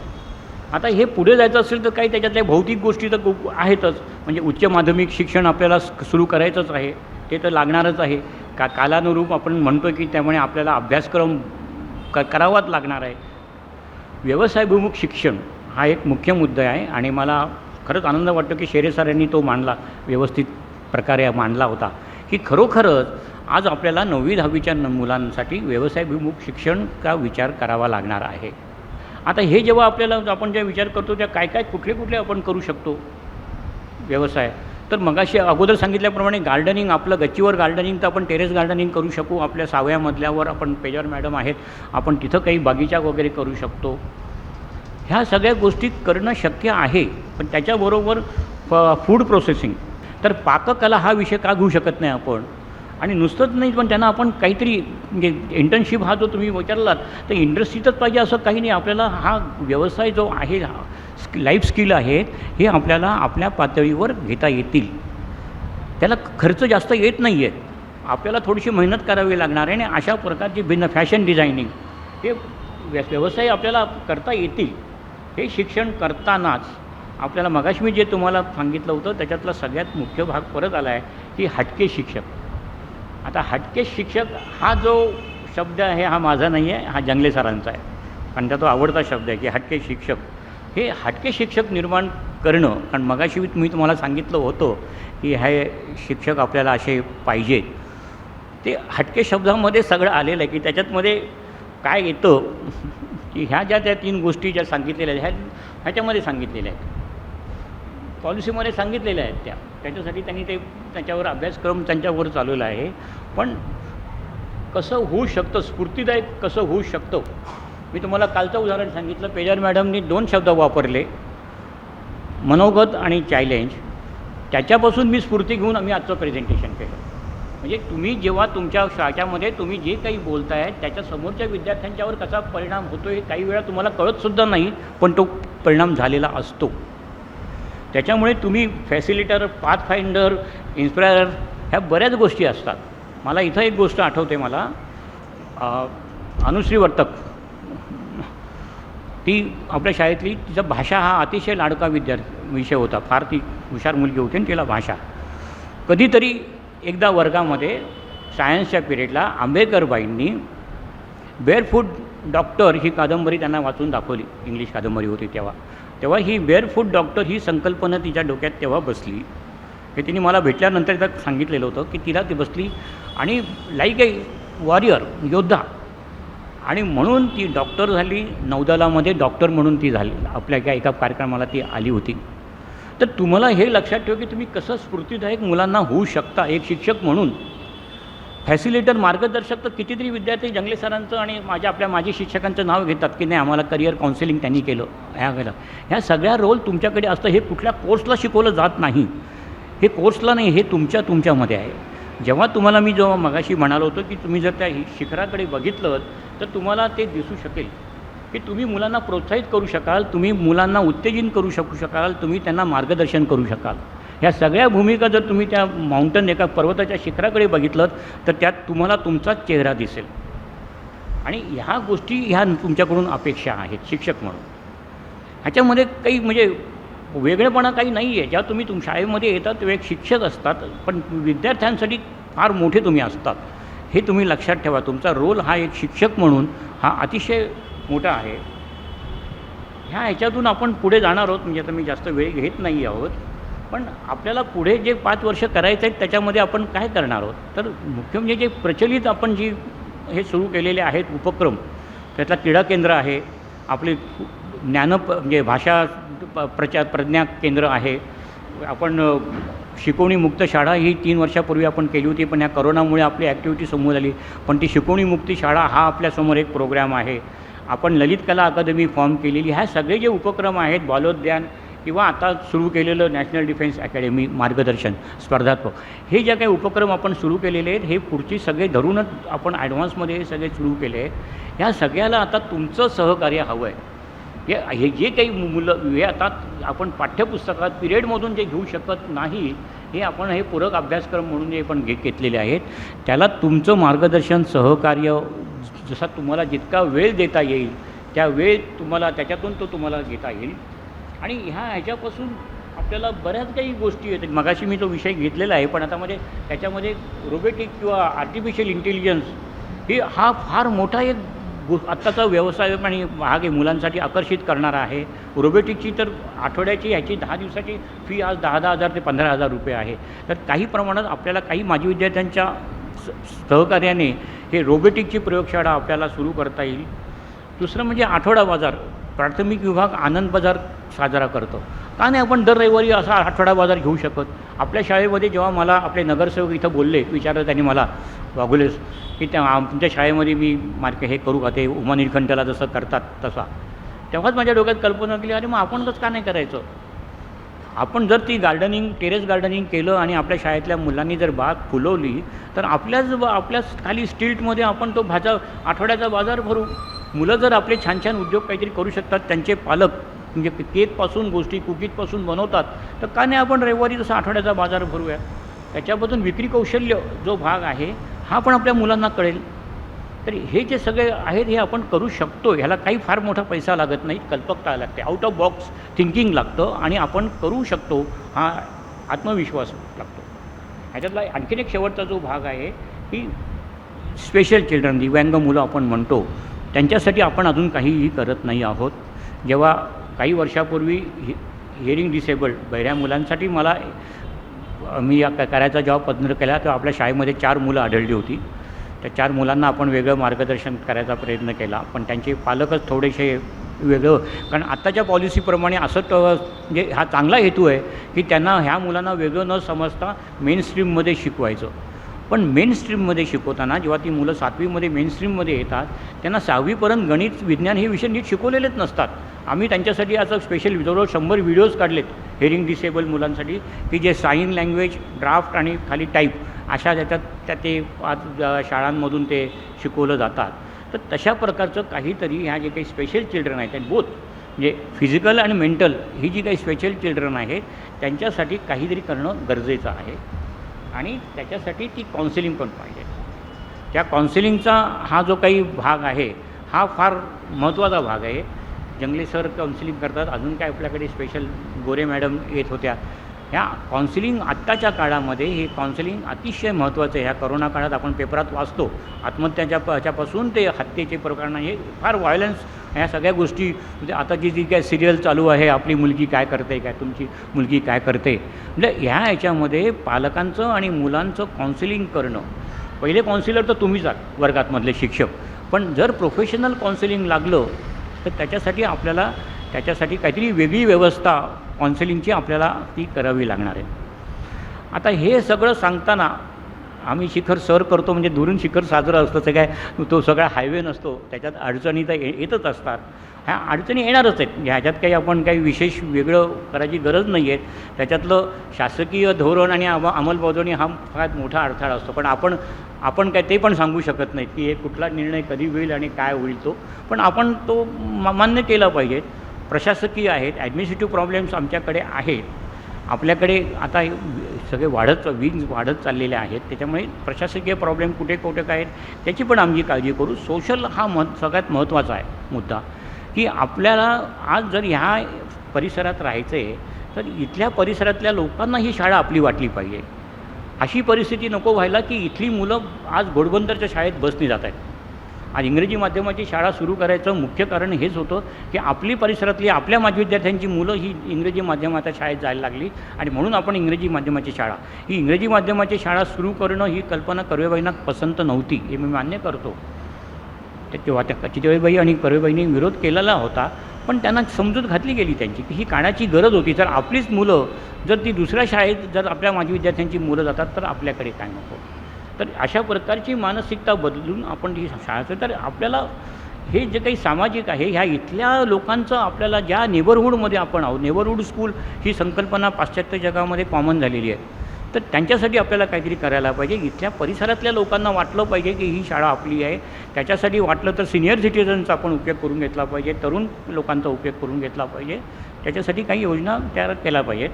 आता हे पुढे जायचं असेल तर काही त्याच्यातल्या भौतिक गोष्टी तर आहेतच. म्हणजे उच्च माध्यमिक शिक्षण आपल्याला सुरू करायचंच आहे, ते तर लागणारच आहे. कालानुरूप आपण म्हणतो की त्यामुळे आपल्याला अभ्यासक्रम करावाच लागणार आहे. व्यवसायभिमुख शिक्षण हा एक मुख्य मुद्दा आहे आणि मला खरंच आनंद वाटतो की शेरे सर यांनी तो व्यवस्थित प्रकारे मांडला होता की खरोखरच आज आपल्याला 9वी-10वीच्या मुलांसाठी व्यवसायभिमुख शिक्षण का विचार करावा लागणार आहे. आता हे जेव्हा आपण जे विचार करतो त्या काय कुठले आपण करू शकतो व्यवसाय, तर मगाशी अगोदर सांगितल्याप्रमाणे गार्डनिंग, आपलं गच्चीवर गार्डनिंग तर आपण टेरेस गार्डनिंग करू शकू. आपल्या 6व्या मजल्यावर आपण पेजर मॅडम आहेत, आपण तिथं काही बागीचा वगैरे करू शकतो. ह्या सगळ्या गोष्टी करणं शक्य आहे. पण त्याच्याबरोबर फूड प्रोसेसिंग, तर पाककला हा विषय का घेऊ शकत नाही आपण? आणि नुसतंच नाही पण त्यांना आपण काहीतरी म्हणजे इंटर्नशिप हा जो तुम्ही विचारलात तर इंडस्ट्रीतच पाहिजे असं काही नाही. आपल्याला हा व्यवसाय जो आहे, लाईफ स्किल आहेत, हे आपल्याला आपल्या पातळीवर घेता येतील. त्याला खर्च जास्त येत नाही आहे, आपल्याला थोडीशी मेहनत करावी लागणार आहे. आणि अशा प्रकारची भिन्न फॅशन डिझायनिंग हे व्यवसाय आपल्याला करता येतील. हे शिक्षण करतानाच आपल्याला मगाशी मी जे तुम्हाला सांगितलं होतं त्याच्यातला सगळ्यात मुख्य भाग परत आला आहे की हटके शिक्षक. आता हटके शिक्षक हा जो शब्द आहे हा माझा नाही आहे, हा जंगले सरांचा आहे. कारण तो आवडता शब्द आहे की हटके शिक्षक. हे हटके शिक्षक निर्माण करणं, कारण मगाशी मी तुम्हाला सांगितलं होतं की हे शिक्षक आपल्याला असे पाहिजेत. ते हटके शब्दामध्ये सगळं आलेलं आहे की त्याच्यातमध्ये काय येतं की ह्या त्या 3 गोष्टी ज्या सांगितलेल्या आहेत ह्याच्यामध्ये सांगितलेल्या आहेत, पॉलिसीमध्ये सांगितलेल्या आहेत. त्याच्यासाठी त्यांनी त्याच्यावर अभ्यासक्रम त्यांच्यावर चालवला आहे. पण कसं होऊ शकतं, स्फूर्तिदायक कसं होऊ शकतं, मी तुम्हाला कालचं उदाहरण सांगितलं. पेजर मॅडमनी 2 शब्द वापरले, मनोगत आणि चॅलेंज त्याच्यापासून मी स्फूर्ती घेऊन आम्ही आजचं प्रेझेंटेशन केलं. म्हणजे तुम्ही जेव्हा तुमच्या शाळेमध्ये तुम्ही जे काही बोलताय त्याच्या समोरच्या विद्यार्थ्यांच्यावर कसा परिणाम होतो हे काही वेळा तुम्हाला कळतसुद्धा नाही, पण तो परिणाम झालेला असतो. त्याच्यामुळे तुम्ही फॅसिलिटर, पाथ फाइंडर, इन्स्पायर ह्या बऱ्याच गोष्टी असतात. मला इथं एक गोष्ट आठवते मला, अनुश्री वर्तक, ती आपल्या शाळेतली, तिचा भाषा हा अतिशय लाडका विषय होता. फार ती हुशार मुलगी होती आणि तिला भाषा. कधीतरी एकदा वर्गामध्ये सायन्सच्या पिरियडला आंबेडकरबाईंनी बेअरफूट डॉक्टर ही कादंबरी त्यांना वाचून दाखवली. इंग्लिश कादंबरी होती तेव्हा ही बेअरफूट डॉक्टर ही संकल्पना तिच्या डोक्यात तेव्हा बसली. हे तिने मला भेटल्यानंतर एकदा सांगितलेलं होतं की तिला ती बसली आणि लाईक ए वॉरियर, योद्धा, आणि म्हणून ती डॉक्टर झाली. नौदलामध्ये डॉक्टर म्हणून ती झाली. आपल्या एका कार्यक्रमाला ती आली होती. तर तुम्हाला हे लक्षात ठेवा की तुम्ही कसं स्फूर्तिदायक मुलांना होऊ शकता. एक शिक्षक म्हणून फॅसिलिटर, मार्गदर्शक, तर कितीतरी विद्यार्थी जंगले सरांचं आणि माझी शिक्षकांचं नाव घेतात की नाही आम्हाला करिअर काउन्सिलिंग त्यांनी केलं, ह्या सगळ्या रोल तुमच्याकडे असतं. हे कुठल्या कोर्सला शिकवलं जात नाही. हे कोर्सला नाही, हे तुमच्यामध्ये आहे. जेव्हा तुम्हाला मी जेव्हा मगाशी म्हणालो होतो की तुम्ही जर त्या शिखराकडे बघितलं तर तुम्हाला ते दिसू शकेल की तुम्ही मुलांना प्रोत्साहित करू शकाल, तुम्ही मुलांना उत्तेजन करू शकाल, तुम्ही त्यांना मार्गदर्शन करू शकाल. ह्या सगळ्या भूमिका जर तुम्ही त्या माउंटन, एका पर्वताच्या शिखराकडे बघितलं तर त्यात तुम्हाला तुमचाच चेहरा दिसेल. आणि ह्या गोष्टी ह्या तुमच्याकडून अपेक्षा आहेत शिक्षक म्हणून. ह्याच्यामध्ये काही म्हणजे वेगळेपणा काही नाही आहे. जेव्हा तुम्ही शाळेमध्ये येतात तेव्हा एक शिक्षक असतात, पण विद्यार्थ्यांसाठी फार मोठे तुम्ही असतात. हे तुम्ही लक्षात ठेवा. तुमचा रोल हा एक शिक्षक म्हणून हा अतिशय मोठा आहे. ह्याच्यातून आपण पुढे जाणार आहोत. म्हणजे आता मी जास्त वेळ घेत नाही आहोत, पण आपल्याला पुढे जे 5 वर्ष करायचं आहे त्याच्यामध्ये आपण काय करणार आहोत. तर मुख्य म्हणजे जे प्रचलित आपण हे सुरू केलेले आहेत उपक्रम, त्यातला क्रीडा केंद्र आहे, आपली म्हणजे भाषा प्रज्ञा केंद्र आहे, आपण शिकवणी मुक्त शाळा ही 3 वर्षापूर्वी आपण केली होती, पण ह्या करोनामुळे आपली ॲक्टिव्हिटी समोर आली. पण ती शिकवणी मुक्ती शाळा हा आपल्यासमोर एक प्रोग्राम आहे. आपण ललित कला अकादमी फॉर्म केलेली. ह्या सगळे जे उपक्रम आहेत, बालोद्यान किंवा आता सुरू केलेलं नॅशनल डिफेन्स अकॅडमी मार्गदर्शन स्पर्धात्मक, हे जे काही उपक्रम आपण सुरू केलेले आहेत हे पुढची सगळे धरूनच आपण ॲडव्हान्समध्ये हे सगळे सुरू केले आहेत. ह्या सगळ्याला आता तुमचं सहकार्य हवं आहे. हे जे काही मुलं हे आता आपण पाठ्यपुस्तकात पिरियडमधून जे घेऊ शकत नाही, हे आपण हे पूरक अभ्यासक्रम म्हणून जे आपण घेतलेले आहेत, त्याला तुमचं मार्गदर्शन, सहकार्य, जसा तुम्हाला जितका वेळ देता येईल त्या वेळ तुम्हाला त्याच्यातून तो तुम्हाला घेता येईल. आणि ह्याच्यापासून आपल्याला बऱ्याच काही गोष्टी येतात. मगाशी मी तो विषय घेतलेला आहे, पण आता त्याच्यामध्ये रोबोटिक किंवा आर्टिफिशियल इंटेलिजन्स हा फार मोठा एक आत्ताचा व्यवसाय आणि भाग आहे, मुलांसाठी आकर्षित करणारा आहे. रोबोटिकची तर आठवड्याची ह्याची 10 दिवसाची फी आज 10,000 ते 15,000 रुपये आहे. तर काही प्रमाणात आपल्याला काही माजी विद्यार्थ्यांच्या सहकार्याने हे रोबोटिकची प्रयोगशाळा आपल्याला सुरू करता येईल. दुसरं म्हणजे आठवडा बाजार, प्राथमिक विभाग आनंद बाजार साजरा करतो. का नाही आपण दर रविवारी असा आठवडा बाजार घेऊ शकत. आपल्या शाळेमध्ये जेव्हा मला आपले नगरसेवक इथं बोलले, विचारलं त्यांनी मला वाघुलेस की तुमच्या शाळेमध्ये मी हे करू का, ते उपनिरीखंडाला जसं करतात तसा, तेव्हाच माझ्या डोक्यात कल्पना केली, अरे मग आपण कसं का नाही करायचं. आपण जर ती टेरेस गार्डनिंग केलं आणि आपल्या शाळेतल्या मुलांनी जर बाग फुलवली तर आपल्याच खाली स्ट्रीटमध्ये आपण तो आठवड्याचा बाजार भरू. मुलं जर आपले छान छान उद्योग काहीतरी करू शकतात, त्यांचे पालक म्हणजे केकपासून गोष्टी कुकीजपासून बनवतात, तर का नाही आपण रविवारी जसं आठवड्याचा बाजार भरूया. त्याच्यापासून विक्री कौशल्य जो भाग आहे हा पण आपल्या मुलांना कळेल. तर हे जे सगळे आहेत हे आपण करू शकतो. ह्याला काही फार मोठा पैसा लागत नाही, कल्पकता लागते, आउट ऑफ बॉक्स थिंकिंग लागतं आणि आपण करू शकतो हा आत्मविश्वास लागतो. ह्याच्यातला आणखीन एक शेवटचा जो भाग आहे की स्पेशल चिल्ड्रन, दिव्यांग मुलं आपण म्हणतो, त्यांच्यासाठी आपण अजून काहीही करत नाही आहोत. जेव्हा काही वर्षापूर्वी हिअरिंग डिसेबल्ड बहिऱ्या मुलांसाठी मी करायचा जेव्हा प्रयत्न केला तेव्हा आपल्या शाळेमध्ये 4 मुलं आढळली होती. त्या 4 मुलांना आपण वेगळं मार्गदर्शन करायचा प्रयत्न केला, पण त्यांचे पालकच थोडेसे वेगळं, कारण आत्ताच्या पॉलिसीप्रमाणे असं म्हणजे हा चांगला हेतू आहे की त्यांना ह्या मुलांना वेगळं न समजता मेन स्ट्रीममध्ये शिकवायचं. पण मेन स्ट्रीममध्ये शिकवताना जेव्हा ती मुलं 7वीमध्ये मेन स्ट्रीममध्ये येतात त्यांना 6वीपर्यंत गणित, विज्ञान हे विषय नीट शिकवलेलेच नसतात. आम्ही त्यांच्यासाठी असं स्पेशल जवळजवळ 100 व्हिडिओज काढलेत हिअरिंग डिसेबल मुलांसाठी, की जे साईन लँग्वेज, ड्राफ्ट आणि खाली टाईप अशा त्या ते आज शाळांमधून ते शिकवलं जातात. तर तशा प्रकारचं काहीतरी ह्या जे काही स्पेशल चिल्ड्रन आहेत आणि बोथ म्हणजे फिजिकल आणि मेंटल ही जी काही स्पेशल चिल्ड्रन आहेत त्यांच्यासाठी काहीतरी करणं गरजेचं आहे आणि त्याच्यासाठी ती काउन्सिलिंग पण पाहिजे. त्या काउन्सिलिंगचा हा जो काही भाग आहे हा फार महत्त्वाचा भाग आहे. जंगले सर काउन्सिलिंग करतात, अजून काय आपल्याकडे स्पेशल गोरे मॅडम येत होत्या. ह्या काउन्सिलिंग आत्ताच्या काळामध्ये हे काउन्सिलिंग अतिशय महत्त्वाचं आहे. ह्या करोना काळात आपण पेपरात वाचतो ह्याच्यापासून ते हत्येचे प्रकरण हे फार व्हायलन्स ह्या सगळ्या गोष्टी म्हणजे आताची जी काय सिरियल चालू आहे आपली मुलगी काय करते, काय तुमची मुलगी काय करते, म्हणजे ह्याच्यामध्ये पालकांचं आणि मुलांचं काउन्सिलिंग करणं. पहिले काउन्सिलर तर तुम्हीच आहात वर्गातमधले शिक्षक, पण जर प्रोफेशनल काउन्सिलिंग लागलं तर त्याच्यासाठी काहीतरी वेगळी व्यवस्था काउन्सिलिंगची आपल्याला ती करावी लागणार आहे. आता हे सगळं सांगताना आम्ही शिखर सर करतो म्हणजे दुरून शिखर साजरं असतं, ते काय तो सगळा हायवे नसतो, त्याच्यात अडचणी तर येतच असतात. ह्या अडचणी येणारच आहेत, ह्याच्यात काही आपण काही विशेष वेगळं करायची गरज नाही आहे. त्याच्यातलं शासकीय धोरण आणि अंमलबजावणी हा फार मोठा अडथळा असतो, पण आपण काय ते पण सांगू शकत नाही की हे कुठला निर्णय कधी होईल आणि काय होईल तो, पण आपण तो मान्य केला पाहिजे. प्रशासकीय आहेत, ॲडमिनिस्ट्रेटिव्ह प्रॉब्लेम्स आमच्याकडे आहेत. आपल्याकडे आता सगळे विंग्स वाढत चाललेले आहेत, त्याच्यामुळे प्रशासकीय प्रॉब्लेम कुठे काय आहेत त्याची पण आम्ही काळजी करू. सोशल हा सगळ्यात महत्त्वाचा आहे मुद्दा, की आपल्याला आज जर ह्या परिसरात राहायचं आहे तर इथल्या परिसरातल्या लोकांना ही शाळा आपली वाटली पाहिजे. अशी परिस्थिती नको व्हायला की इथली मुलं आज घोडबंदरच्या शाळेत बसनी जात आहेत. आज इंग्रजी माध्यमाची शाळा सुरू करायचं मुख्य कारण हेच होतं की आपली परिसरातली आपल्या विद्यार्थ्यांची मुलं ही इंग्रजी माध्यमाच्या शाळेत जायला लागली आणि म्हणून आपण इंग्रजी माध्यमाची शाळा ही इंग्रजी माध्यमाची शाळा सुरू करणं ही कल्पना कर्वेबाईंना पसंत नव्हती, हे मी मान्य करतो. तेव्हा त्या चितळेबाई आणि कर्वेबाईंनी विरोध केलेला होता, पण त्यांना समजूत घातली गेली त्यांची की ही काळाची गरज होती. जर आपलीच मुलं जर ती दुसऱ्या शाळेत जर आपल्या विद्यार्थ्यांची मुलं जातात तर आपल्याकडे काय नको. तर अशा प्रकारची मानसिकता बदलून आपण ही शाळा तर आपल्याला हे जे काही सामाजिक आहे ह्या इथल्या लोकांचं आपल्याला ज्या नेबरहूडमध्ये आपण आहोत, नेबरहूड स्कूल ही संकल्पना पाश्चात्य जगामध्ये कॉमन झालेली आहे, तर त्यांच्यासाठी आपल्याला काहीतरी करायला पाहिजे. इथल्या परिसरातल्या लोकांना वाटलं पाहिजे की ही शाळा आपली आहे. त्याच्यासाठी वाटलं तर सिनियर सिटीजनचा आपण उपयोग करून घेतला पाहिजे, तरुण लोकांचा उपयोग करून घेतला पाहिजे. त्याच्यासाठी काही योजना तयार केल्या पाहिजेत.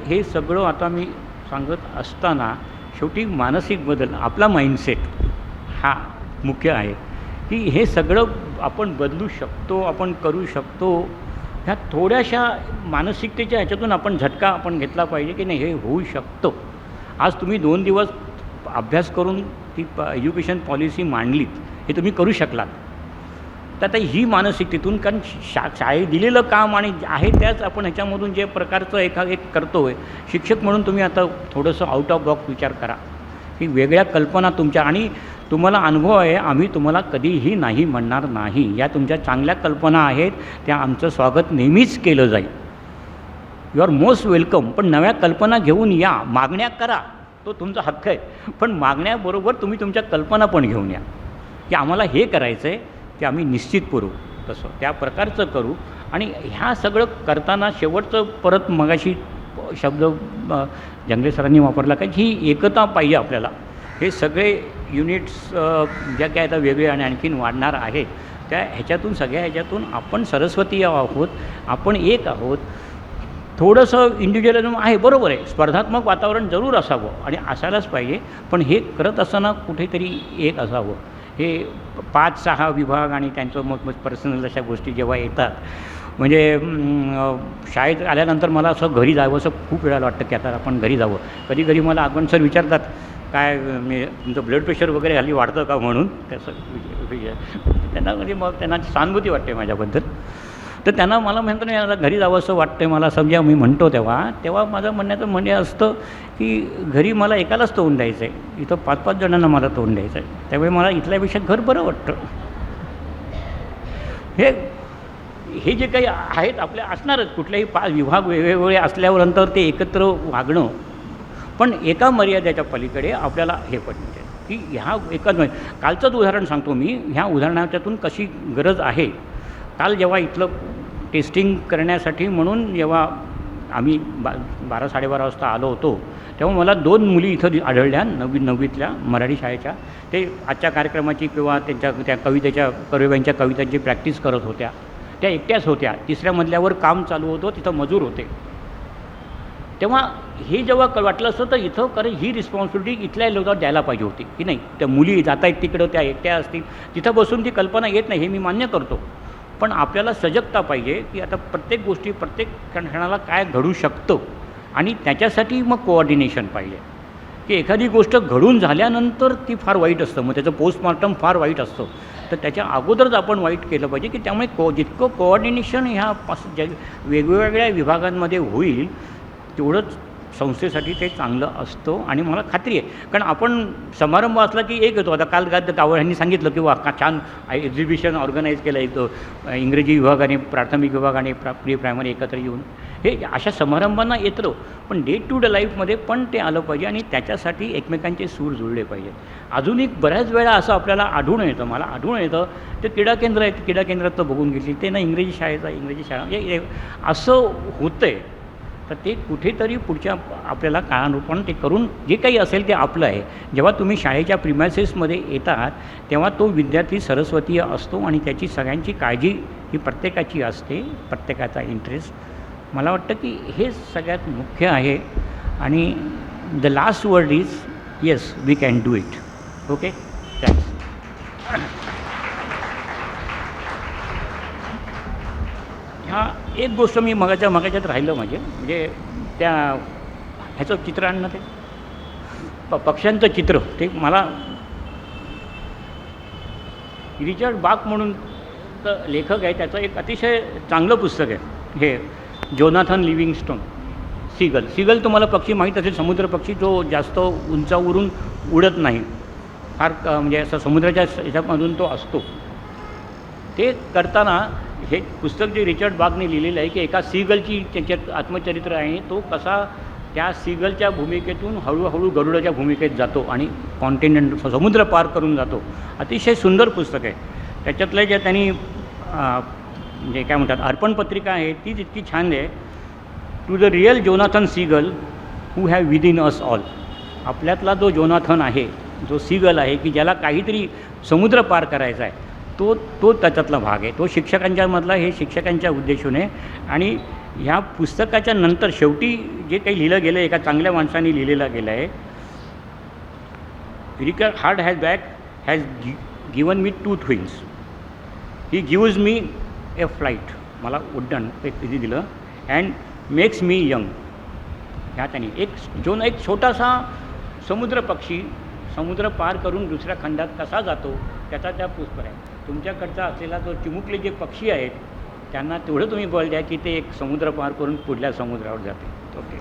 हे सगळं आता मी सांगत असताना शेवटी मानसिक बदल आपला माइंडसेट हा मुख्य आहे, की हे सगळं आपण बदलू शकतो, आपण करू शकतो. ह्या थोड्याशा मानसिकतेच्या ह्याच्यातून आपण झटका आपण घेतला पाहिजे की नाही हे होऊ शकतं. आज तुम्ही 2 दिवस अभ्यास करून ती एज्युकेशन पॉलिसी मांडलीत, हे तुम्ही करू शकलात. तर आता ही मानसिकतेतून कारण शाळेत दिलेलं काम आणि आहे त्याच आपण ह्याच्यामधून जे प्रकारचं एक करतो आहे शिक्षक म्हणून तुम्ही आता थोडंसं आउट ऑफ बॉक्स विचार करा की वेगळ्या कल्पना तुमच्या आणि तुम्हाला अनुभव आहे. आम्ही तुम्हाला कधीही नाही म्हणणार नाही. या तुमच्या चांगल्या कल्पना आहेत त्या आमचं स्वागत नेहमीच केलं जाईल. You are most welcome. पण नव्या कल्पना घेऊन या, मागण्या करा, तो तुमचा हक्क आहे. पण मागण्याबरोबर तुम्ही तुमच्या कल्पना पण घेऊन या की आम्हाला हे करायचं आहे, ते आम्ही निश्चित करू, तसं त्या प्रकारचं करू. आणि ह्या सगळं करताना शेवटचं परत मगाशी शब्द जंगले सरांनी वापरला का ही एकता पाहिजे आपल्याला. हे सगळे युनिट्स ज्या काय आता वेगळे आणि आणखीन वाढणार आहेत त्या सगळ्या ह्याच्यातून आपण सरस्वती आहोत, आपण एक आहोत. थोडंसं इंडिव्हिज्युअलिझम आहे, बरोबर आहे, स्पर्धात्मक वातावरण जरूर असावं आणि असायलाच पाहिजे, पण हे करत असताना कुठेतरी एक असावं. हे 5-6 विभाग आणि त्यांचं मग पर्सनल अशा गोष्टी जेव्हा येतात म्हणजे शाळेत आल्यानंतर मला असं घरी जावं असं खूप वेळा वाटतं की आता आपण घरी जावं. कधी कधी मला आगमन सर विचारतात काय मी तुमचं ब्लड प्रेशर वगैरे हल्ली वाढतं का म्हणून, त्याचं त्यांना म्हणजे मग त्यांना सहानुभूती वाटते माझ्याबद्दल. तर त्यांना मला म्हणतो नाही आता घरी जावं असं वाटतं मला, समजा मी म्हणतो तेव्हा माझं म्हणण्याचं म्हणजे असतं की घरी मला एकालाच तोंड द्यायचं आहे, इथं 5-5 जणांना मला तोंड द्यायचं आहे, त्यामुळे मला इथल्यापेक्षा घर बरं वाटतं. हे जे काही आहेत आपल्या असणारच, कुठलेही 5 विभाग वेगवेगळे असल्यानंतर ते एकत्र वागणं, पण एका मर्यादेच्या पलीकडे आपल्याला हे पण की ह्या एकच नाही. कालचंच उदाहरण सांगतो मी, ह्या उदाहरणाच्यातून कशी गरज आहे. काल जेव्हा इथलं टेस्टिंग करण्यासाठी म्हणून जेव्हा आम्ही 12-12:30 वाजता आलो होतो, तेव्हा मला 2 मुली इथं आढळल्या 9वीतल्या मराठी शाळेच्या. ते आजच्या कार्यक्रमाची किंवा त्या कवितेच्या कर्वेबाईंच्या कवितांची प्रॅक्टिस करत होत्या. त्या एकट्याच होत्या. 3ऱ्या मजल्यावर काम चालू होतं, तिथं मजूर होते. तेव्हा हे जेव्हा वाटलं असतं तर इथं कारण ही रिस्पॉन्सिबिलिटी इथल्या लोकांना द्यायला पाहिजे होती की नाही. त्या मुली जात आहेत तिकडं, त्या एकट्या असतील, तिथं बसून ती कल्पना येत नाही, हे मी मान्य करतो. पण आपल्याला सजगता पाहिजे की आता प्रत्येक गोष्टी प्रत्येक क्षणाला काय घडू शकतं आणि त्याच्यासाठी मग कोऑर्डिनेशन पाहिजे. की एखादी गोष्ट घडून झाल्यानंतर ती फार वाईट असतं, मग त्याचं पोस्टमॉर्टम फार वाईट असतं. तर त्याच्या अगोदरच आपण वाईट केलं पाहिजे की त्यामुळे जितकं कोऑर्डिनेशन ह्या वेगवेगळ्या विभागांमध्ये होईल तेवढंच संस्थेसाठी ते चांगलं असतं. आणि मला खात्री आहे, कारण आपण समारंभ असला की एक येतो. आता काल यांनी सांगितलं की वा छान एक्झिबिशन ऑर्गनाईज केलं एक इंग्रजी विभाग आणि प्राथमिक विभाग आणि प्री प्रायमरी एकत्र येऊन हे अशा समारंभांना येतं. पण डे टू डे लाईफमध्ये पण ते आलं पाहिजे आणि त्याच्यासाठी एकमेकांचे सूर जुळले पाहिजेत. अजून एक बऱ्याच वेळा असं आपल्याला आढळून येतं, मला आढळून येतं ते क्रीडा केंद्र आहे, क्रीडा केंद्रात तर बघून घेतली ते ना इंग्रजी शाळेचा इंग्रजी शाळा म्हणजे असं होतं आहे. तर ते कुठेतरी पुढच्या आपल्याला काळानुरूपानं ते करून जे काही असेल ते आपलं आहे. जेव्हा तुम्ही शाळेच्या प्रिमायसेसमध्ये येतात तेव्हा तो विद्यार्थी सरस्वतीय असतो आणि त्याची सगळ्यांची काळजी ही प्रत्येकाची असते, प्रत्येकाचा इंटरेस्ट. मला वाटतं की हे सगळ्यात मुख्य आहे. आणि the last word is yes we can do it. Okay, thanks. हा एक गोष्ट मी मगाच्यात राहिलं म्हणजे त्या ह्याचं चित्र आणणं ते पक्ष्यांचं चित्र ते मला रिचर्ड बाक म्हणून लेखक आहे, त्याचं एक अतिशय चांगलं पुस्तक आहे हे जोनाथन लिव्हिंगस्टोन. सीगल तुम्हाला पक्षी माहीत असेल, समुद्र पक्षी जो जास्त उंचावरून उडत नाही, फार म्हणजे असं समुद्राच्या ह्याच्यामधून तो असतो. ते करताना हे पुस्तक जे रिचर्ड बाकने लिहिलेलं आहे की एका सीगलची त्याच्यात आत्मचरित्र आहे. तो कसा त्या सीगलच्या भूमिकेतून हळूहळू गरुडाच्या भूमिकेत जातो आणि कॉन्टिनेंट समुद्र पार करून जातो. अतिशय सुंदर पुस्तक आहे. त्याच्यातलं जे त्यांनी म्हणजे काय म्हणतात अर्पण पत्रिका आहे ती इतकी छान आहे. To the real Jonathan Seagull who have within us all. आपल्यातला जो जोनाथन आहे, जो सीगल आहे की ज्याला काहीतरी समुद्र पार करायचा आहे, तो त्याच्यातला भाग आहे. तो शिक्षकांच्यामधला हे शिक्षकांच्या उद्देशूने. आणि ह्या पुस्तकाच्या नंतर शेवटी जे काही लिहिलं गेलं एका चांगल्या माणसाने लिहिलेलं गेलं आहे. Record hard has given me 2 things. He gives me A flight, मला उड्डाण किती दिलं, अँड मेक्स मी यंग. ह्या त्यांनी एक छोटासा समुद्र पक्षी समुद्र पार करून दुसऱ्या खंडात कसा जातो त्याचा त्या पुस्तक आहे. तुमच्याकडचा असलेला जो चिमुकले जे पक्षी आहेत त्यांना तेवढं तुम्ही बळ द्या की ते एक समुद्र पार करून पुढल्या समुद्रावर जाते. ओके.